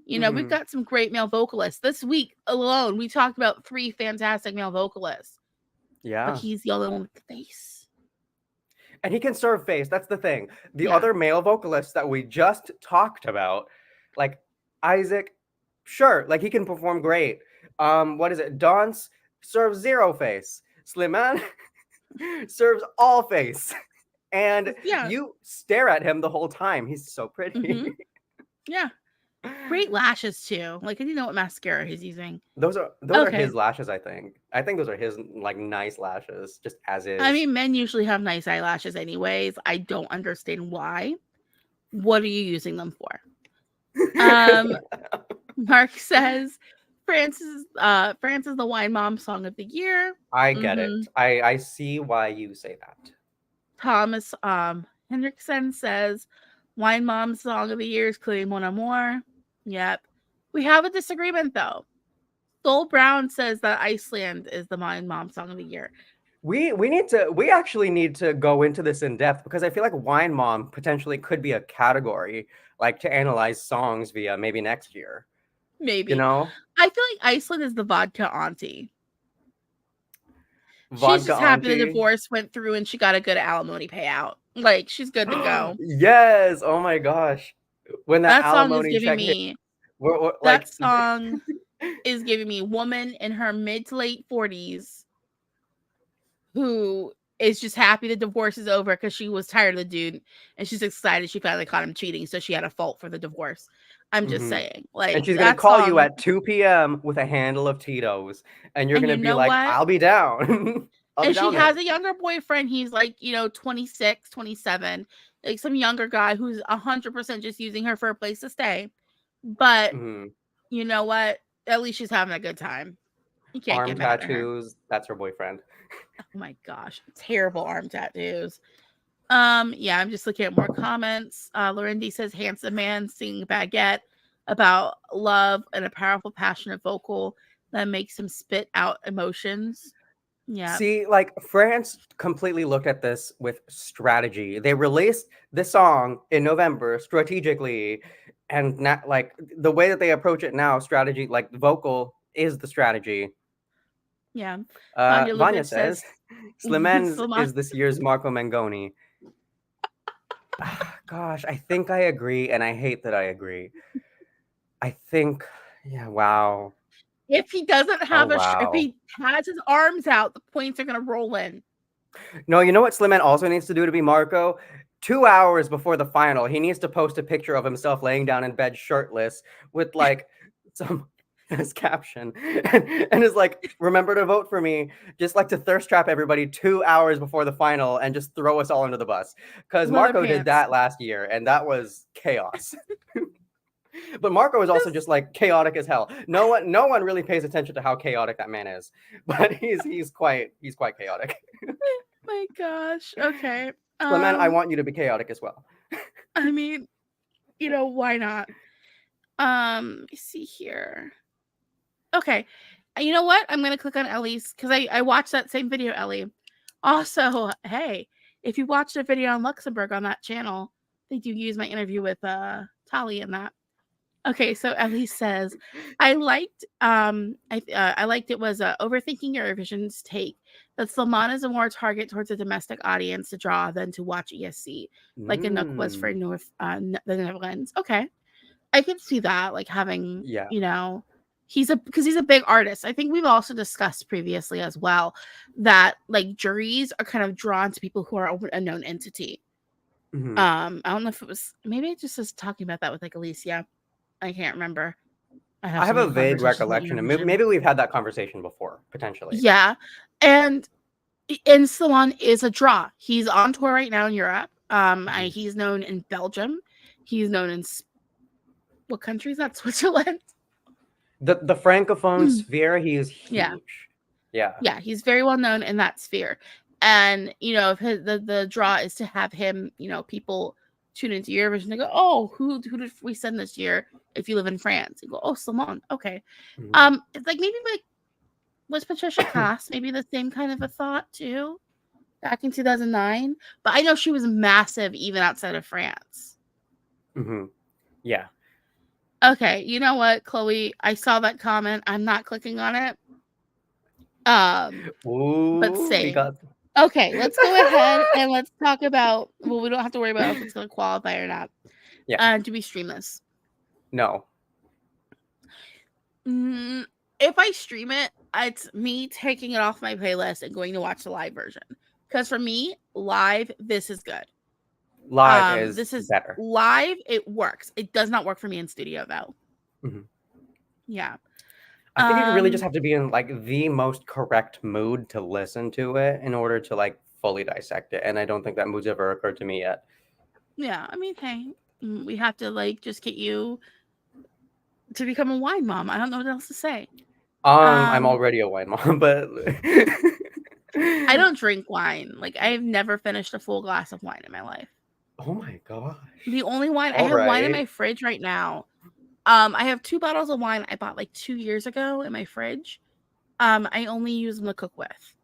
You know, we've got some great male vocalists. This week alone, we talked about 3 fantastic male vocalists. Yeah. But he's the only one with the face. And he can serve face. That's the thing. The other male vocalists that we just talked about, like Isaak, sure, like he can perform great. What is it? Dance serves 0 face. Slimane serves all face. And you stare at him the whole time. He's so pretty. Mm-hmm. Yeah. Great lashes too. Like I didn't know what mascara he's using. Those are his lashes, I think. I think those are his like nice lashes, just as is. I mean, men usually have nice eyelashes anyways. I don't understand why. What are you using them for? Mark says France is the Wine Mom Song of the Year. I get it. I see why you say that. Thomas Hendrickson says Wine Mom Song of the Year is clearly Mon Amour. Yep. We have a disagreement though. Sol Brown says that Iceland is the Wine Mom Song of the Year. We actually need to go into this in depth because I feel like Wine Mom potentially could be a category like to analyze songs via maybe next year. Maybe. You know? I feel like Iceland is the vodka auntie. Vodka she's just happy auntie. the divorce went through and she got a good alimony payout. Like she's good to go. Yes. Oh my gosh. When that alimony song is giving check me like that song is giving me woman in her mid to late 40s who is just happy the divorce is over because she was tired of the dude and she's excited she finally caught him cheating, so she had a fault for the divorce. I'm just saying, like, and she's gonna call you at 2 p.m. with a handle of Tito's, and you're gonna be like, what? "I'll be down." And she has a younger boyfriend. He's like, 26, 27, like some younger guy who's 100% just using her for a place to stay. But you know what? At least she's having a good time. You can't arm get mad tattoos. At her. That's her boyfriend. Oh my gosh, terrible arm tattoos. Yeah, I'm just looking at more comments. Lorendi says handsome man singing Baguette about love and a powerful, passionate vocal that makes him spit out emotions. Yeah. See, like France completely looked at this with strategy. They released the song in November strategically, and not like the way that they approach it now, strategy, like the vocal is the strategy. Yeah. Vanya says Slimane is this year's Marco Mengoni. Gosh, I think I agree, and I hate that I agree. I think, yeah, wow. If he doesn't have if he has his arms out, the points are gonna roll in. No, you know what Slimane also needs to do to be Marco? 2 hours before the final, he needs to post a picture of himself laying down in bed shirtless with like some his caption and is like, remember to vote for me, just like to thirst trap everybody 2 hours before the final and just throw us all under the bus. Because Marco did that last year and that was chaos. But Marco is also just like chaotic as hell. No one really pays attention to how chaotic that man is, but he's quite chaotic. My gosh. Okay. Slimane, I want you to be chaotic as well. I mean, why not? Let me see here. Okay. You know what? I'm gonna click on Ellie's because I watched that same video, Ellie. Also, hey, if you watch the video on Luxembourg on that channel, they do use my interview with Tali in that. Okay, so Ellie says, I liked it was overthinking Eurovision's take that Slimane is a more target towards a domestic audience to draw than to watch ESC, like Anouk was for the Netherlands. Okay, I can see that, like having, he's a big artist. I think we've also discussed previously as well that like juries are kind of drawn to people who are a known entity. I don't know if it was, maybe I just was talking about that with like Alicia. I can't remember. I have a vague recollection, and maybe we've had that conversation before, potentially. Yeah, and And Slimane is a draw. He's on tour right now in Europe. Mhm. He's known in Belgium. He's known in what country is that? Switzerland. The francophone sphere, he is Yeah, huge. Yeah. yeah, he's very well known in that sphere. And if the draw is to have him, people tune into Eurovision, they go, oh, who did we send this year? If you live in France, you go, oh, Slimane, okay. Mhm. It's like maybe like was Patricia Cass maybe the same kind of a thought too back in 2009, but I know she was massive even outside of France. Mm-hmm. Yeah. Okay, you know what, Chloe? I saw that comment. I'm not clicking on it. But Ooh, we same. got. Okay, let's go ahead and let's talk about. Well, we don't have to worry about if it's going to qualify or not. Yeah. Do we stream this? No. If I stream it, it's me taking it off my playlist and going to watch the live version. Because for me, live, this is good. Live is This is better. live. It works. It does not work for me in studio though. Mm-hmm. Yeah. I think you really just have to be in like the most correct mood to listen to it in order to like fully dissect it. And I don't think that mood's ever occurred to me yet. Yeah. I mean, hey, we have to like just get you to become a wine mom. I don't know what else to say. I'm already a wine mom, but I don't drink wine. Like I've never finished a full glass of wine in my life. Oh my gosh. The only wine I All have wine in my right. fridge right now. I have 2 bottles of wine I bought like 2 years ago in my fridge. I only use them to cook with.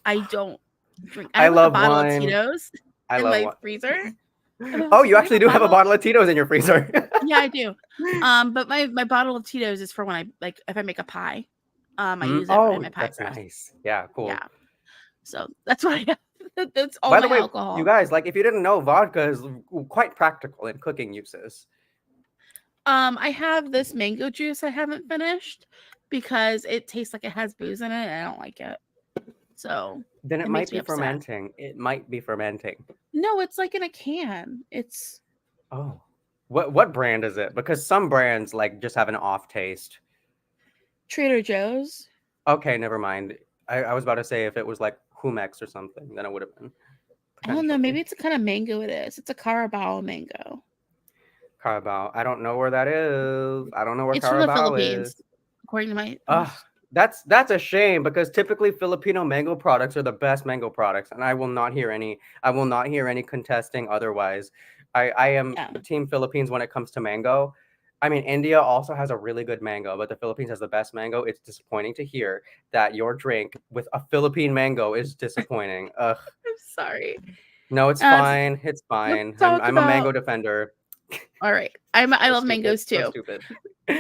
I don't drink. I I have like a love bottle of wine. Tito's I in love my wine. freezer. And I Oh, was like, you I have actually a do have a bottle. bottle of Tito's in your freezer. Yeah, I do. But my bottle of Tito's is for when I like if I make a pie. I use it in Oh, my pie that's crust. nice. Yeah, cool. Yeah. So that's what I have. That's all By my the way, you alcohol. guys, like if you didn't know, vodka is quite practical in cooking uses. I have this mango juice I haven't finished because it tastes like it has booze in it and I don't like it. So Then it it might makes me be upset. fermenting. It might be fermenting. No, it's like in a can. It's Oh. What brand is it? Because some brands like just have an off taste. Trader Joe's. Okay, never mind. I was about to say if it was like Humex or something, then it would have been I don't know. Maybe potentially. it's the kind of mango it is. It's a Carabao mango. Carabao. I don't know where that is. I don't know where It's from the Carabao is. Philippines, according to my. Ugh, that's a shame because typically Filipino mango products are the best mango products, and I will not hear any. I will not hear any contesting otherwise. I am Yeah. Team Philippines when it comes to mango. I mean, India also has a really good mango, but the Philippines has the best mango. It's disappointing to hear that your drink with a Philippine mango is disappointing. Ugh. I'm sorry. No, it's Uh, fine. It's let's fine. talk I'm a mango about. defender. All right. I So love stupid. mangoes So too. stupid.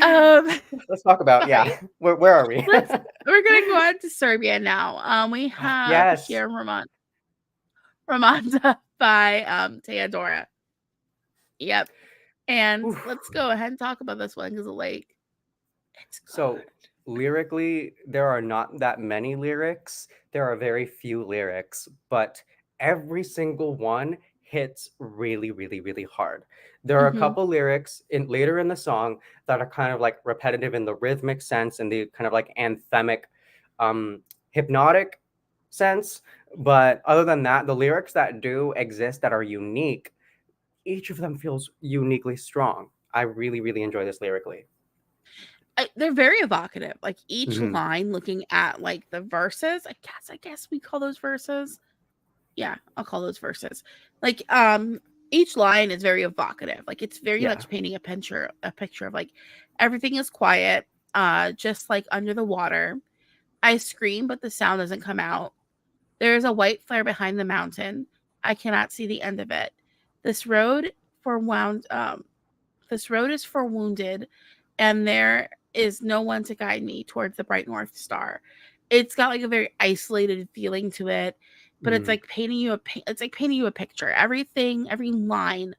Um, Let's talk about yeah. sorry. Where are we? We're gonna go on to Serbia now. We have Yes. here Ramonda by Teya Dora. Yep. And Oof. let's go ahead and talk about this one because like it's good. So lyrically, there are not that many lyrics. There are very few lyrics, but every single one hits really, really, really hard. There are a Mm-hmm. couple lyrics in later in the song that are kind of like repetitive in the rhythmic sense and the kind of like anthemic, hypnotic sense. But other than that, the lyrics that do exist that are unique, each of them feels uniquely strong. I really, really enjoy this lyrically. They're very evocative. Like each Mhm. line, looking at like the verses. I guess we call those verses. Yeah, I'll call those verses. Like each line is very evocative. Like it's very Yeah. much painting a picture of like everything is quiet, just like under the water. I scream, but the sound doesn't come out. There is a white flare behind the mountain. I cannot see the end of it. This road for wound this road is for wounded, and there is no one to guide me towards the bright North Star. It's got like a very isolated feeling to it, but it's Mhm. like painting you a picture. Everything, every line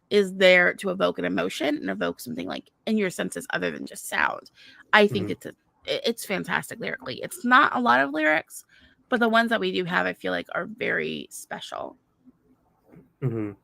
is there to evoke an emotion and evoke something like in your senses other than just sound. I think Mhm. it's fantastic lyrically. It's not a lot of lyrics, but the ones that we do have, I feel like are very special. Mhm.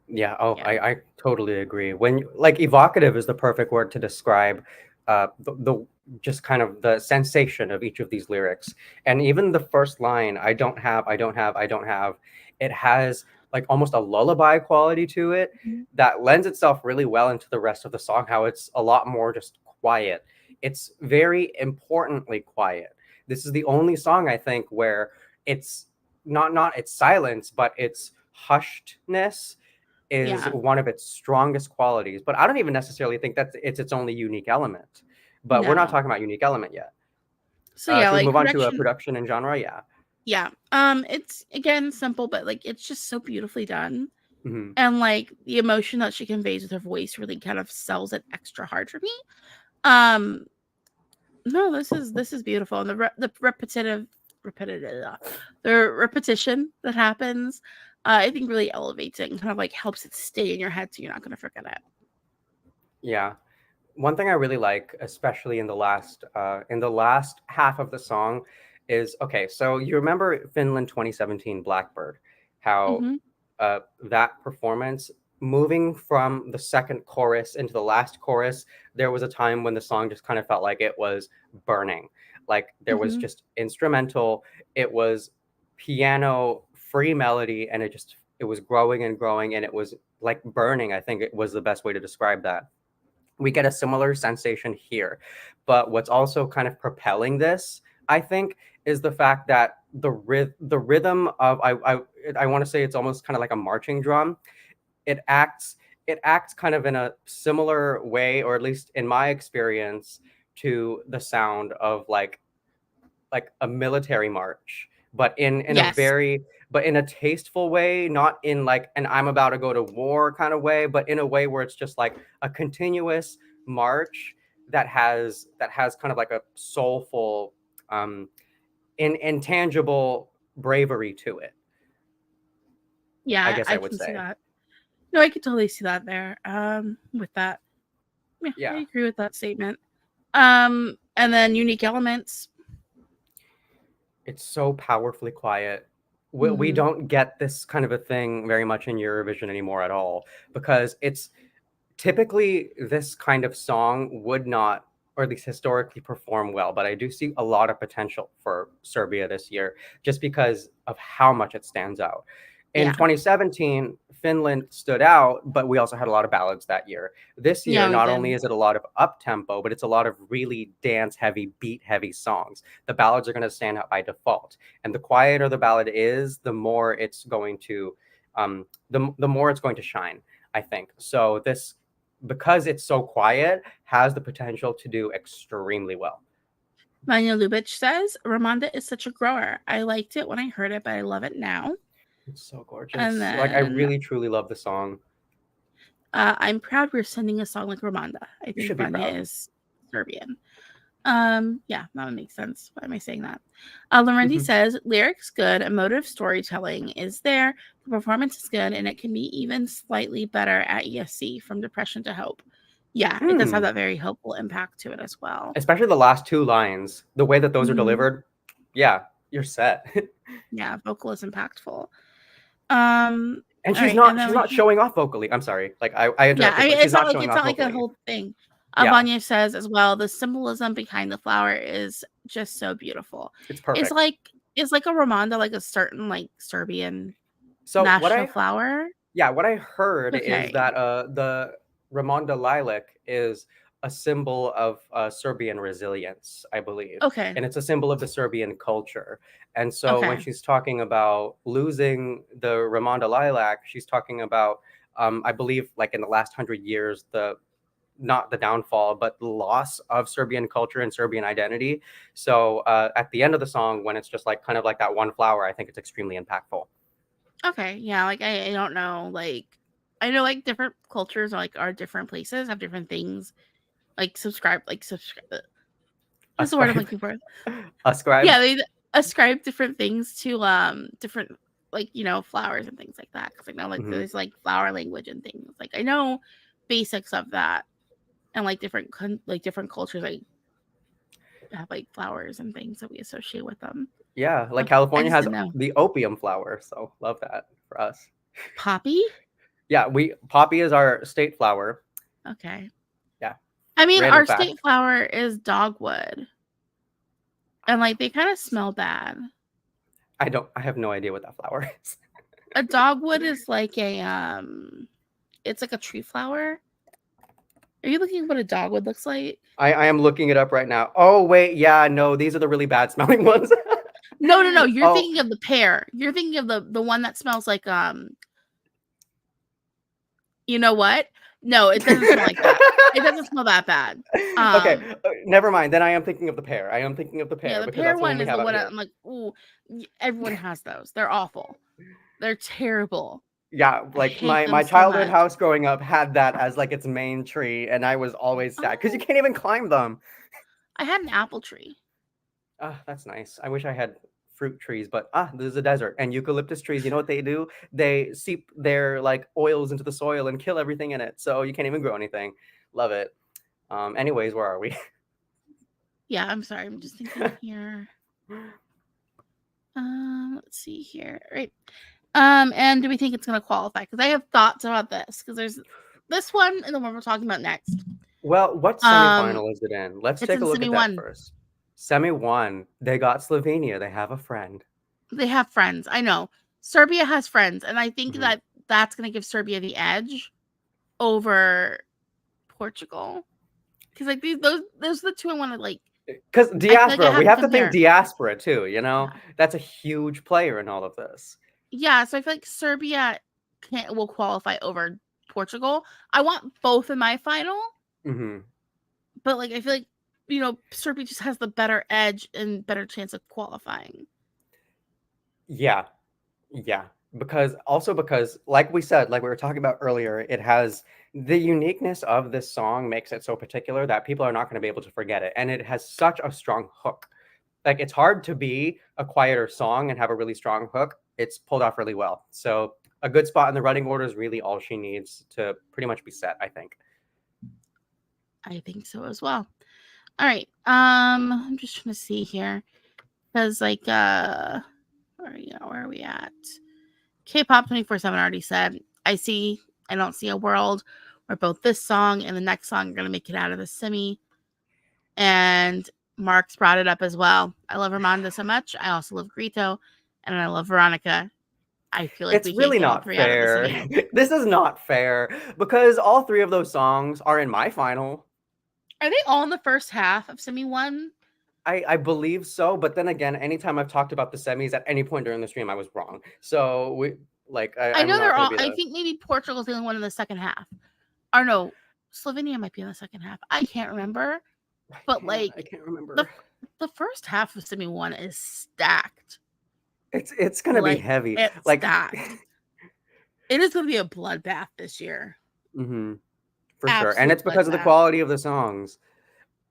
Yeah. Oh, Yeah. I totally agree. When like evocative is the perfect word to describe the just kind of the sensation of each of these lyrics. And even the first line, I don't have, I don't have, I don't have, it has like almost a lullaby quality to it Mhm. that lends itself really well into the rest of the song, how it's a lot more just quiet. It's very importantly quiet. This is the only song I think where it's not its silence, but its hushedness is Yeah. one of its strongest qualities. But I don't even necessarily think that it's its only unique element. But we're not No. talking about unique element yet. So yeah, Should we like move on to a production. production and genre? Yeah. Yeah. It's again simple, but like it's just so beautifully done. Hmm. And like the emotion that she conveys with her voice really kind of sells it extra hard for me. Um, no, this is beautiful, and the repetitive, the repetition that happens, I think really elevates it and kind of like helps it stay in your head, so you're not going to forget it. Yeah. One thing I really like, especially in the last half of the song, is okay. So you remember Finland 2017 Blackbird, how Mm-hmm. that performance, moving from the second chorus into the last chorus, there was a time when the song just kind of felt like it was burning. Like there was Mm-hmm. just instrumental, it was piano, free melody, and it was growing and growing, and it was like burning. I think it was the best way to describe that. We get a similar sensation here. But what's also kind of propelling this, I think, is the fact that the rhythm of I want to say it's almost kind of like a marching drum. It acts it acts kind of in a similar way, or at least in my experience, to the sound of like a military march, but in a Yes. very but in a tasteful way, not in like an I'm about to go to war kind of way, but in a way where it's just like a continuous march that has kind of like a soulful, um, intangible bravery to it. I Yeah, guess I I would can see say, that. No, I could totally see that there. With that, yeah, I yeah. agree with that statement. And then unique elements. It's so powerfully quiet. We Mm-hmm. don't get this kind of a thing very much in Eurovision anymore at all, because it's typically this kind of song would not, or at least historically, perform well. But I do see a lot of potential for Serbia this year just because of how much it stands out. In Yeah. 2017, Finland stood out, but we also had a lot of ballads that year. This year, Yeah, we not did. only is it a lot of up tempo, but it's a lot of really dance heavy, beat heavy songs. The ballads are going to stand out by default, and the quieter the ballad is, the more it's going to, the more it's going to shine, I think. So this, because it's so quiet, has the potential to do extremely well. Manya Lubitsch says, Ramonda is such a grower. I liked it when I heard it, but I love it now. It's so And gorgeous. Like I then really truly love the song. I'm proud we're sending a song like Ramonda. I You think should be Vanya proud. is Serbian. Yeah, that would make sense. Why am I saying that? Lorendi Mhm. says, lyrics good, emotive storytelling is there, the performance is good, and it can be even slightly better at ESC from depression to hope. Yeah, it does have Hmm. that very hopeful impact to it as well. Especially the last two lines, the way that those are Mm-hmm. delivered. Yeah, you're set. Yeah, vocal is impactful. Um, And all right, and then she's we not have, showing off vocally. I'm sorry. Like I yeah, I interrupted, mean but she's not showing it's off not like a vocally. whole thing. Yeah, Vanya says as well, the symbolism behind the flower is just so beautiful. it's It's perfect. like it's like a Ramonda, like a certain like Serbian So national flower. what I heard is Okay. that the Ramonda lilac is a symbol of Serbian resilience, I believe, Okay. and it's a symbol of the Serbian culture. And so when Okay. she's talking about losing the Ramonda lilac, she's talking about, I believe, like in the last 100 years, the not the downfall, but the loss of Serbian culture and Serbian identity. So at the end of the song, when it's just like kind of like that one flower, I think it's extremely impactful. Okay. Yeah, like I don't know, like I know like different cultures like are different places, have different things. Subscribe what's the word I'm Ascribe, looking for? ascribe. Yeah, they ascribe different things to different like flowers and things like that because I know like Mhm. there's like flower language and things like I know basics of that and like different cultures like have like flowers and things that we associate with them. Yeah, like Okay, I California just has didn't know. the opium flower, so love that for us. Poppy. Yeah, we poppy is our state flower. Okay. Yeah. I mean, Random our fact. state flower is dogwood. And like they kind of smell bad. I have no idea what that flower is. A dogwood is like it's like a tree flower. Are you looking at what a dogwood looks like? I am looking it up right now. Oh wait, yeah, no, these are the really bad smelling ones. No. You're thinking of the pear. You're thinking of the one that smells like you know what? No, it doesn't smell like that. It doesn't smell that bad. Okay, never mind. Then I am thinking of the pear. I am thinking of the pear Yeah, the because pear that's the one one we is have the out one here. I'm like, ooh, everyone has those. They're awful. They're terrible. Yeah, like my so childhood much. house growing up had that as like its main tree, and I was always sad because you can't even climb them. I had an apple tree. That's nice. I wish I had fruit trees, but there's a desert. And eucalyptus trees, you know what they do? They seep their like oils into the soil and kill everything in it, so you can't even grow anything. Love it. Anyways, where are we? Yeah, I'm sorry. I'm just thinking here. Let's see here. Right. And do we think it's going to qualify? Because I have thoughts about this. Because there's this one and the one we're talking about next. Well, what semifinal is it in? Let's take a look at that first. Semi 1. They got Slovenia. They have a friend. They have friends. I know. Serbia has friends, and I think that that's going to give Serbia the edge over Portugal. Because like those are the two I want to like. Because diaspora, we have to think diaspora too. You know, that's a huge player in all of this. Yeah, so I feel like Serbia will qualify over Portugal. I want both in my final, but like I feel like Serbia just has the better edge and better chance of qualifying. Yeah, because like we said, like we were talking about earlier, it has the uniqueness of this song makes it so particular that people are not going to be able to forget it, and it has such a strong hook. Like it's hard to be a quieter song and have a really strong hook. It's pulled off really well. So a good spot in the running order is really all she needs to pretty much be set, I think. I think so as well. All right. I'm just trying to see here. Because like where are we at? K-pop 24/7 already said, I don't see a world where both this song and the next song are gonna make it out of the semi. And Mark's brought it up as well. I love Ramonda so much. I also love Grito, and I love Veronica. I feel like it's really not fair. This is not fair because all three of those songs are in my final. Are they all in the first half of semi 1? I believe so, but then again, anytime I've talked about the semis at any point during the stream, I was wrong. So I know they're all. I think maybe Portugal's the only one in the second half. Or no, Slovenia might be in the second half. I can't remember. But I can't remember. The first half of semi 1 is stacked. It's gonna be heavy. It's stacked. It is gonna be a bloodbath this year. For sure, and it's because of the quality of the songs.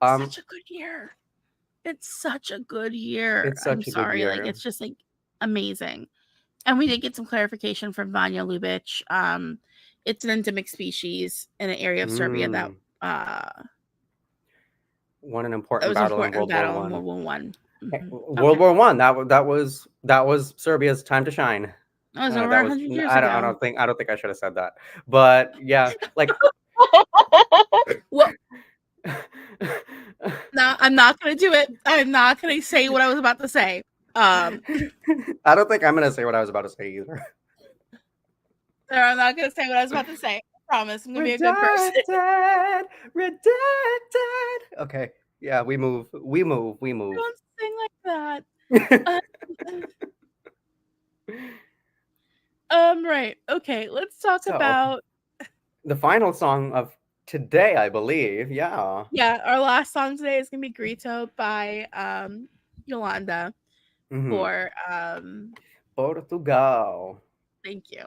Such a good year. It's such a good year. I'm sorry, like it's just like amazing. And we did get some clarification from Vanja Ljubic. It's an endemic species in an area of Serbia that won an important battle in World War One. World War One. That was Serbia's time to shine. That was over 100 years ago. I don't think I should have said that, but yeah, like. Well, no, I'm not gonna do it. I'm not gonna say what I was about to say. I don't think I'm gonna say what I was about to say either. No, I'm not gonna say what I was about to say. I promise. I'm gonna be a good person. Redacted. Okay. Yeah, we move. Don't sing like that. Right. Okay. Let's talk about the final song of today, I believe. Yeah. Yeah. Our last song today is gonna be "Grito" by Iolanda for Portugal. Thank you.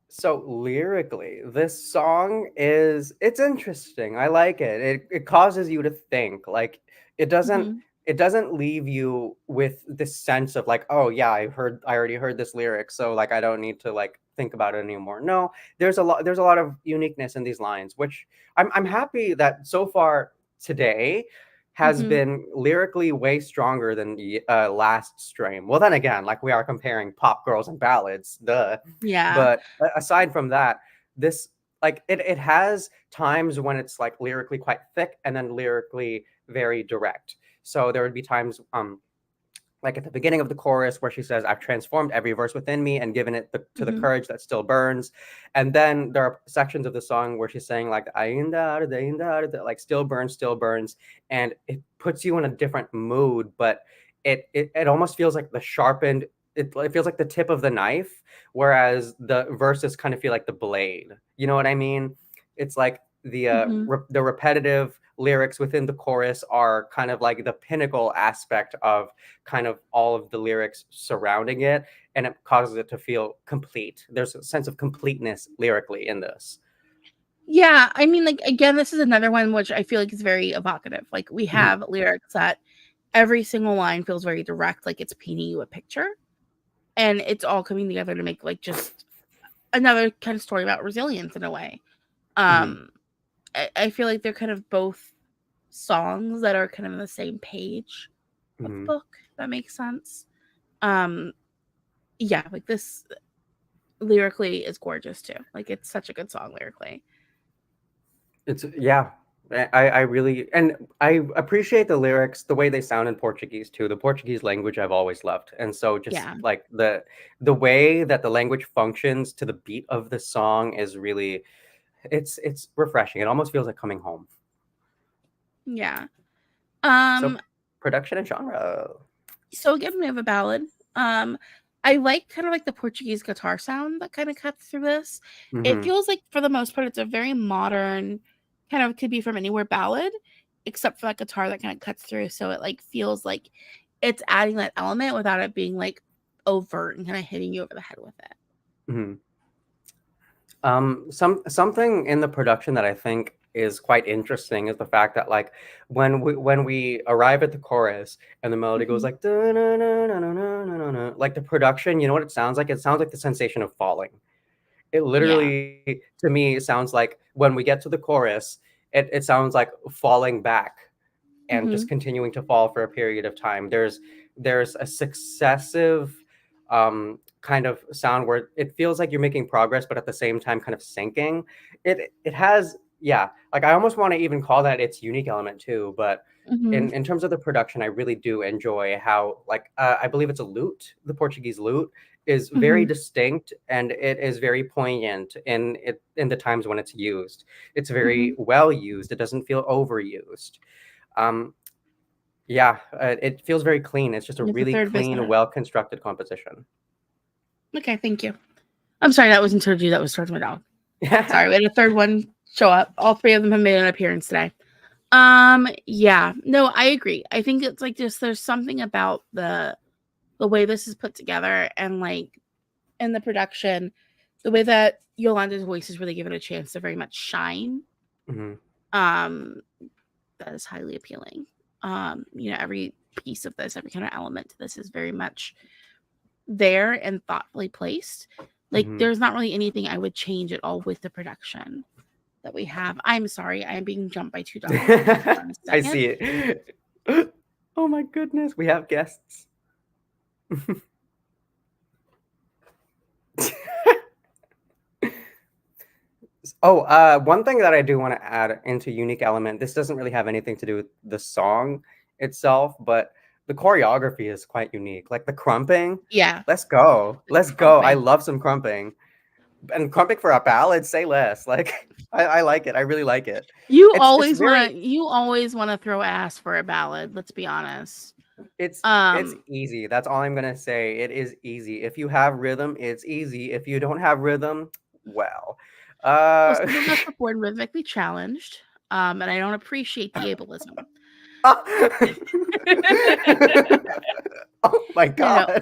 So lyrically, this song it's interesting. I like it. It causes you to think. Like it doesn't leave you with this sense of like, oh yeah, I already heard this lyric, so like I don't need to like think about it anymore. No, there's a lot of uniqueness in these lines, which I'm happy that so far today has been lyrically way stronger than last stream. Well, then again, like we are comparing pop girls and ballads, duh. Yeah. But aside from that, this like it has times when it's like lyrically quite thick and then lyrically very direct. So there would be times like at the beginning of the chorus where she says, I've transformed every verse within me and given it to the Mm-hmm. courage that still burns. And then there are sections of the song where she's saying like that like still burns, and it puts you in a different mood, but it almost feels like the sharpened, it feels like the tip of the knife, whereas the verses kind of feel like the blade. You know what I mean? It's like Mm-hmm. the repetitive lyrics within the chorus are kind of like the pinnacle aspect of kind of all of the lyrics surrounding it, and it causes it to feel complete. There's a sense of completeness lyrically in this. Yeah, I mean, like, again, this is another one which I feel like is very evocative. Like, we Mhm. have lyrics that every single line feels very direct, like it's painting you a picture, and it's all coming together to make like just another kind of story about resilience in a way. Mhm. Um, I feel like they're kind of both songs that are kind of on the same page of the Mhm. book. If that makes sense. Um, yeah, like this lyrically is gorgeous too. Like it's such a good song lyrically. It's yeah. I really, and I appreciate the lyrics, the way they sound in Portuguese too. The Portuguese language I've always loved, and so just Yeah, like the way that the language functions to the beat of the song is really, it's refreshing. It almost feels like coming home. yeah. So Um, production and genre. so again, we have a ballad. Um, I like kind of like the Portuguese guitar sound that kind of cuts through this. It Hmm. feels like for the most part, it's a very modern, kind of could be from anywhere ballad, except for that guitar that kind of cuts through. So it like feels like it's adding that element without it being like overt and kind of hitting you over the head with it. Hmm. Something in the production that I think is quite interesting is the fact that like when we arrive at the chorus and the melody goes Mm-hmm. like "Da-na-na-na-na-na-na-na-na," like the production, you know what it sounds like? It sounds like the sensation of falling. It Yeah. literally, to me, sounds like when we get to the chorus, it sounds like falling back and Mm-hmm. just continuing to fall for a period of time. There's a successive kind of sound where it feels like you're making progress, but at the same time kind of sinking. It has, yeah, like I almost want to even call that its unique element too. But Mm-hmm. in terms of the production, I really do enjoy how like I believe it's a lute, the Portuguese lute is very Mm-hmm. distinct and it is very poignant in the times when it's used. It's Mm-hmm. very well used. It doesn't feel overused. Um, yeah, it feels very clean. It's just a You have the really third clean, visitor. well constructed composition. Okay, thank you. I'm sorry that wasn't towards you. That was towards my dog. Sorry, Yeah. we had a third one show up. All three of them have made an appearance today. Yeah, no, I agree. I think it's like just there's something about the way this is put together and like in the production, the way that Yolanda's voice is really given a chance to very much shine. Mhm. Um, that is highly appealing. Every piece of this, every kind of element to this is very much there and thoughtfully placed. Like Mhm. there's not really anything I would change at all with the production that we have. I'm sorry, I am being jumped by two dogs. Hold on a I second. see it. Oh my goodness, we have guests. Oh, one thing that I do want to add into unique element. This doesn't really have anything to do with the song itself, but the choreography is quite unique. Like the crumping. Yeah, Let's go. Let's go. I crumping. love some crumping. And crumping for a ballad, say less. Like I like it. I really like it. It's very You always want to throw ass for a ballad, let's be honest. it's Um easy. That's all I'm gonna say. It is easy. If you have rhythm, it's easy. If you don't have rhythm, well. well, Uh some of us were born rhythmically challenged. And I don't appreciate the ableism. Oh my god.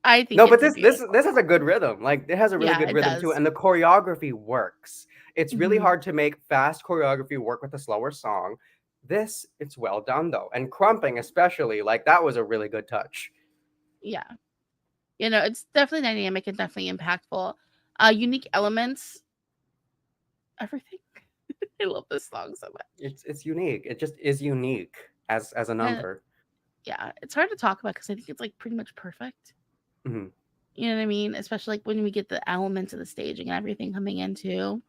I think No, but it's a this beautiful. has a good rhythm. Like it has a really Yeah, good it rhythm too, does. and the choreography works. It's really Hmm. hard to make fast choreography work with a slower song. This, it's well done though. And crumping especially, like that was a really good touch. Yeah. It's definitely dynamic and definitely impactful. Unique elements, everything. I love this song so much. It's unique. It just is unique as a And number. yeah, it's hard to talk about because I think it's like pretty much perfect. Mhm. You know what I mean? Especially like when we get the elements of the staging and everything coming in too.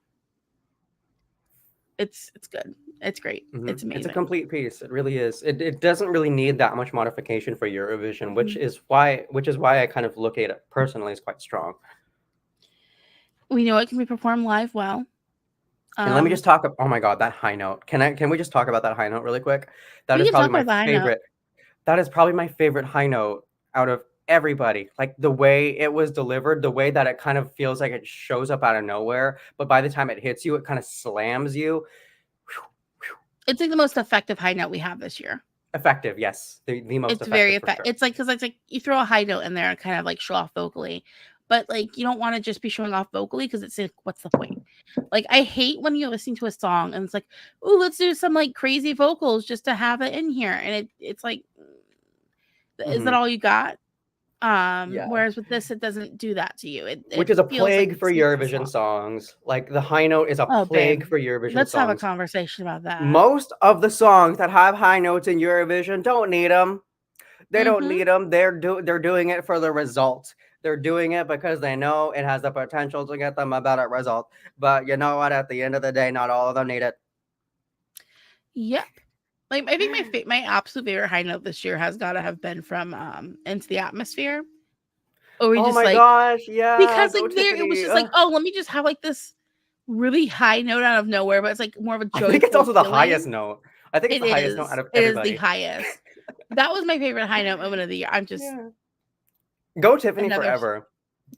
It's good. It's great. It's amazing. It's a complete piece. It really is. It doesn't really need that much modification for Eurovision, which is why I kind of look at it personally as quite strong. We know it can be performed live well. And let me just talk. Oh my God, that high note. Can we just talk about that high note really quick? That we is can probably talk my about the favorite. That is probably my favorite high note out of everybody. Like the way it was delivered, the way that it kind of feels like it shows up out of nowhere, but by the time it hits you, it kind of slams you. It's like the most effective high note we have this year. Effective, yes. The most it's effective. Very effective. Sure. It's like, because it's like you throw a high note in there and kind of like show off vocally, but like you don't want to just be showing off vocally, because it's like, what's the point? Like I hate when you're listening to a song and it's like, oh, let's do some like crazy vocals just to have it in here, and it's like, is that all you got? Whereas with this, it doesn't do that to you. Which is a plague like for Eurovision songs. Like the high note is a plague for Eurovision Let's songs. have a conversation about that. Most of the songs that have high notes in Eurovision don't need them. They don't need them. They're doing it for the result. They're doing it because they know it has the potential to get them a better result. But you know what? At the end of the day, not all of them need it. Yep. Like I think my absolute favorite high note this year has got to have been from Into the Atmosphere. Or we just my gosh, yeah. Because like there, it was just like, oh, let me just have like this really high note out of nowhere, but it's like more of a joyful. I think it's also the feeling. highest note. I think it's the highest note out of everybody. It is the highest. That was my favorite high note moment of the year. I'm just go Tiffany forever.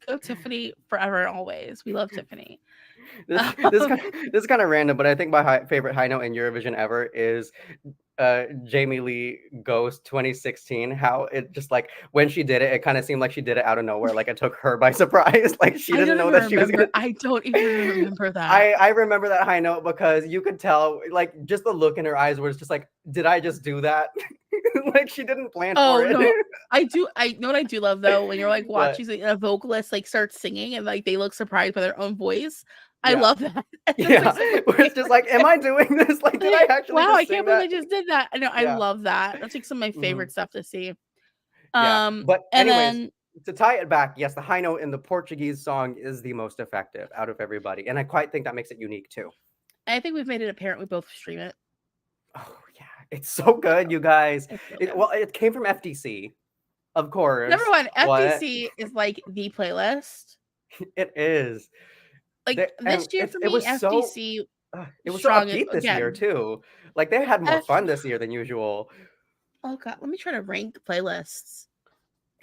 Go Tiffany forever and always. We love Tiffany. This is kind of random, but I think my favorite high note in Eurovision ever is Jamie Lee Ghost 2016. How it just like when she did it, it kind of seemed like she did it out of nowhere. Like it took her by surprise. Like she didn't know that she was gonna. I don't even remember that. I remember that high note because you could tell, like, just the look in her eyes was just like, did I just do that? Like she didn't plan for it. No, I do. I know what I do love though, when you're like watching a vocalist like start singing and like they look surprised by their own voice. I love that. Yeah, where it's just like, am I doing this? Like, did I actually? Wow, just I can't believe I just did that. I know, I love that. That's like some of my favorite stuff to see. But anyways, to tie it back, yes, the high note in the Portuguese song is the most effective out of everybody, and I quite think that makes it unique too. I think we've made it apparent we both stream it. Oh yeah, it's so good, you guys. It came from FTC, of course. Number one, FTC is like the playlist. It is. Like this year for me, FTC. It was so upbeat this year too. Like they had more fun this year than usual. Oh God, let me try to rank playlists.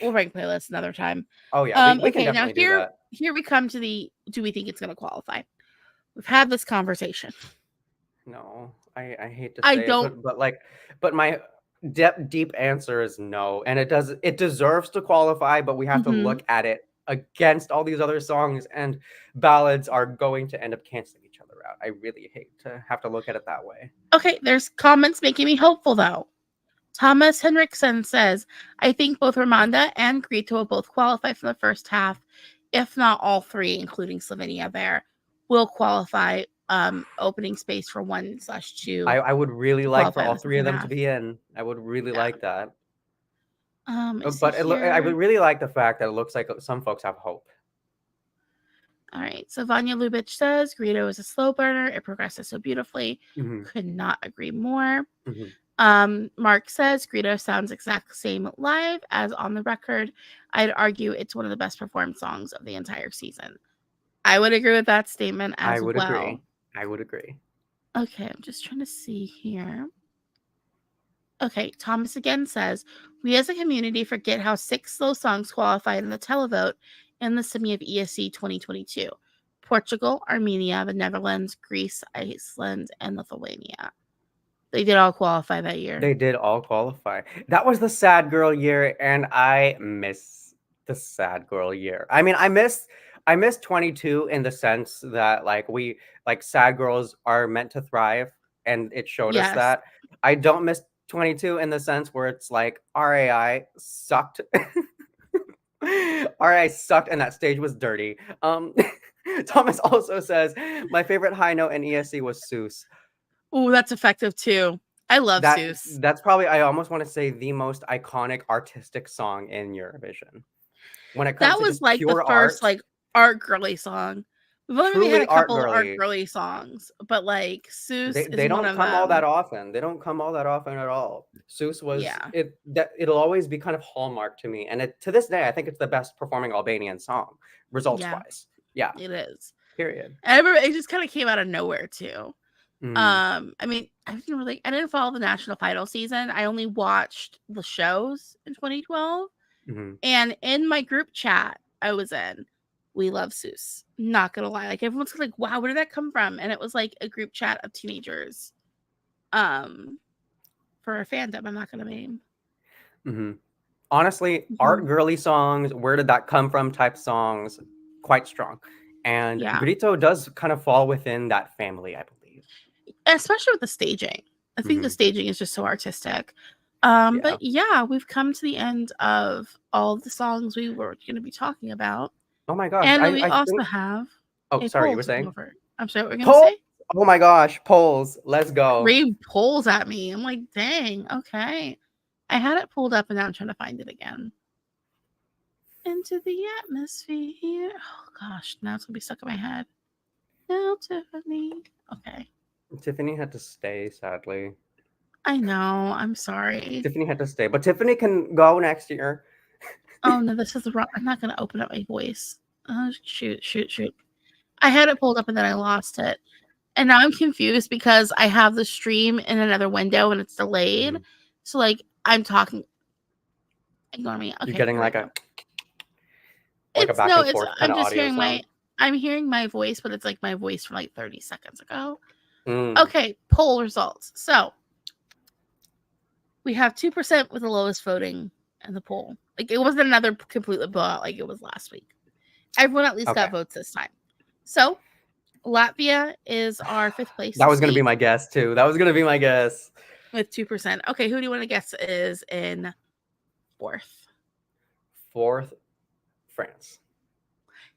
We'll rank playlists another time. Oh yeah, we can definitely do that. Here we come to the. Do we think it's going to qualify? We've had this conversation. No, I hate to say it, but my deep answer is no, and it deserves to qualify, but we have to look at it against all these other songs, and ballads are going to end up canceling each other out. I really hate to have to look at it that way. Okay, there's comments making me hopeful though. Thomas Henriksen says, I think both Ramonda and Grito will both qualify for the first half, if not all three, including Slovenia there, will qualify, opening space for 1/2. I would really like for all three of them to be in. I would really like that. But I would really like the fact that it looks like some folks have hope. All right. So Vanya Lubitsch says Grito is a slow burner. It progresses so beautifully. Could not agree more. Mark says Grito sounds exact same live as on the record. I'd argue it's one of the best performed songs of the entire season. I would agree with that statement as well. I would agree. Okay, I'm just trying to see here. Okay, Thomas again says, we as a community forget how 6 slow songs qualified in the televote in the semi of ESC 2022. Portugal, Armenia, the Netherlands, Greece, Iceland, and Lithuania. They did all qualify that year. They did all qualify. That was the sad girl year, and I miss the sad girl year. I mean, I miss 22 in the sense that like sad girls are meant to thrive, and it showed us that. I don't miss 22 in the sense where it's like RAI sucked. RAI sucked, and that stage was dirty. Thomas also says my favorite high note in ESC was Seuss. Oh, that's effective too. I love Seuss. That's probably, I almost want to say, the most iconic artistic song in Eurovision. when it comes That to was just like the pure first art. like art girly song. We've only really had Truly a art couple art girly. girly songs, but like Seuss They is one don't of come all that them. often. They don't come all that often at all. Seuss was Yeah. it that it'll always be kind of hallmark to me, and to this day, I think it's the best performing Albanian song, results Yeah, wise. Yeah. it is. Period. And I remember it just kind of came out of nowhere too. Mm, I mean, I didn't follow the national final season. I only watched the shows in 2012. hmm And in my group chat I was in, we love Seuss. Not gonna lie. Like everyone's like, wow, where did that come from? And it was like a group chat of teenagers. For a fandom, I'm not gonna name. hmm Honestly, Mm-hmm. art girly songs, where did that come from type songs, quite strong. And Yeah. Grito does kind of fall within that family, I believe. Especially with the staging. I think the hmm staging is just so artistic. Yeah. But yeah, we've come to the end of all the songs we were going to be talking about. Oh my gosh. And we I also think. have Oh, a sorry, you poll were to go saying? over. I'm sorry, what were you going to Polls. say? Oh my gosh, polls. Let's go. 3 polls at me. I'm like, dang, okay. I had it pulled up and now I'm trying to find it again. Into the atmosphere. Oh gosh, now it's going to be stuck in my head. No, Tiffany. Okay. Tiffany had to stay, sadly. I know. I'm sorry. Tiffany had to stay, but Tiffany can go next year. Oh no, this is the wrong. I'm not gonna open up my voice. Oh shoot. I had it pulled up and then I lost it, and now I'm confused because I have the stream in another window and it's delayed. Mhm. So like I'm talking. Ignore me. You're Okay, getting here we like go. a It's back no, and it's forth kind I'm of just audio hearing sound. I'm hearing my voice, but it's like my voice from like 30 seconds ago. Mm. Okay, poll results. So we have 2% with the lowest voting in the poll. Like it wasn't another completely blowout like it was last week. Everyone at least got votes this time. So Latvia is our 5th place. That was going to be my guess too. That was going to be my guess. With 2%. Okay, who do you want to guess is in 4th? 4th, France.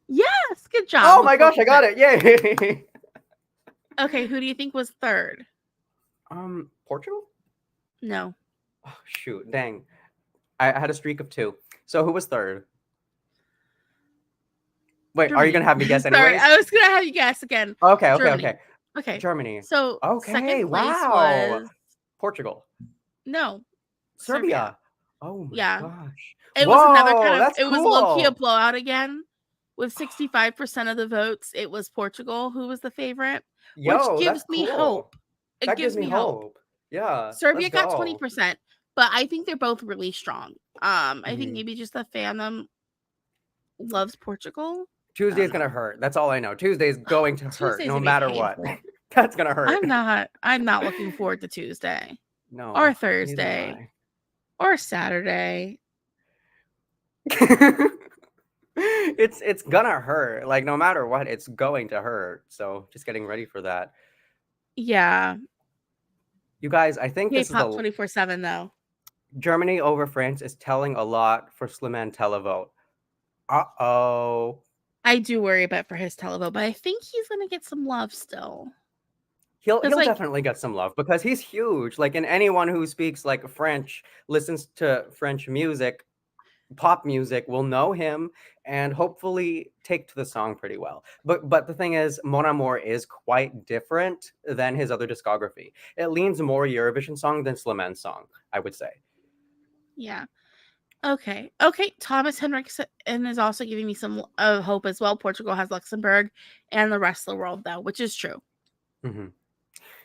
Yes, good job. Oh my gosh, I got it. Yay. Okay, who do you think was 3rd? Portugal? No. Oh, shoot, dang. I had a streak of 2. So who was 3rd? Wait, Germany. are you going to have me guess anyways? Sorry, I was going to have you guess again. Okay. Okay. Germany. So, Okay, 2nd place wow. was Portugal. No. Serbia. Oh my Yeah. gosh. It was another kind of that's it was cool. low-key a blowout again. With 65% of the votes, it was Portugal who was the favorite, which gives me hope. It gives me hope. Yeah. Serbia got 20%, but I think they're both really strong. I think maybe just the fandom loves Portugal. Tuesday's gonna hurt. That's all I know. Tuesday's going to hurt no matter what. That's gonna hurt. I'm not looking forward to Tuesday. No. Or Thursday. Or Saturday. It's gonna hurt. Like no matter what, it's going to hurt. So just getting ready for that. Yeah. You guys, I think this is the 24/7 though. Germany over France is telling a lot for Slimane televote. Uh-oh. I do worry about for his televote, but I think he's gonna get some love still. He'll definitely get some love because he's huge. Like, and anyone who speaks like French, listens to French music, pop music, will know him and hopefully take to the song pretty well. But the thing is, Mon Amour is quite different than his other discography. It leans more Eurovision song than Slimane's song, I would say. Yeah. Okay. Thomas Henriksen is also giving me some hope as well. Portugal has Luxembourg and the rest of the world, though, which is true. Mm-hmm.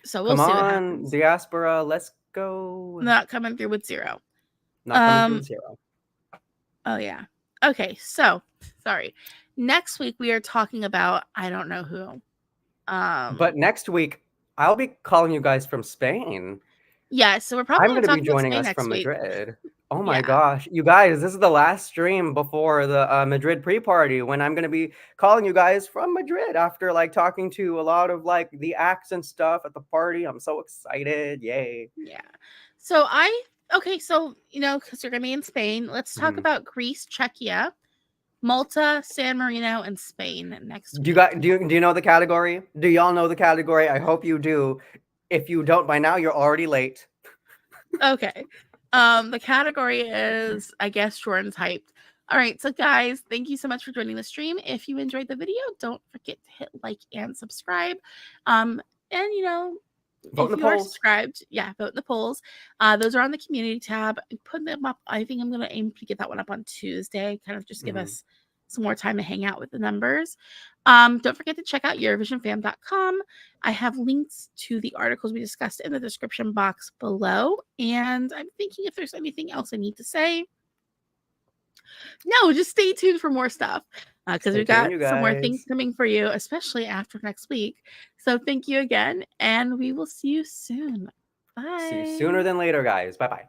So we'll see what happens. Diaspora, let's go. Not coming through with 0. Not coming through with 0. Oh, yeah. Okay, so, sorry. Next week, we are talking about I don't know who. But next week, I'll be calling you guys from Spain. Yeah, so we're probably going to be joining us from Madrid. Oh my gosh. You guys, this is the last stream before the Madrid pre-party when I'm going to be calling you guys from Madrid after like talking to a lot of like the acts and stuff at the party. I'm so excited. Yay. Yeah. So so, because you're going to be in Spain, let's talk about Greece, Czechia, Malta, San Marino, and Spain next week. Do you know the category? Do y'all know the category? I hope you do. If you don't by now, you're already late. Okay. The category is, I guess, Jordan's hyped. All right, so guys, thank you so much for joining the stream. If you enjoyed the video, don't forget to hit like and subscribe. And you know, Vote in if the you are polls. subscribed, yeah, vote in the polls. Those are on the community tab. Put them up. I think I'm going to aim to get that one up on Tuesday. Kind of just give us some more time to hang out with the numbers. Don't forget to check out EurovisionFam.com. I have links to the articles we discussed in the description box below. And I'm thinking if there's anything else I need to say. No, just stay tuned for more stuff because we've got some more things coming for you, especially after next week. So thank you again, and we will see you soon. Bye. See you sooner than later, guys. Bye-bye.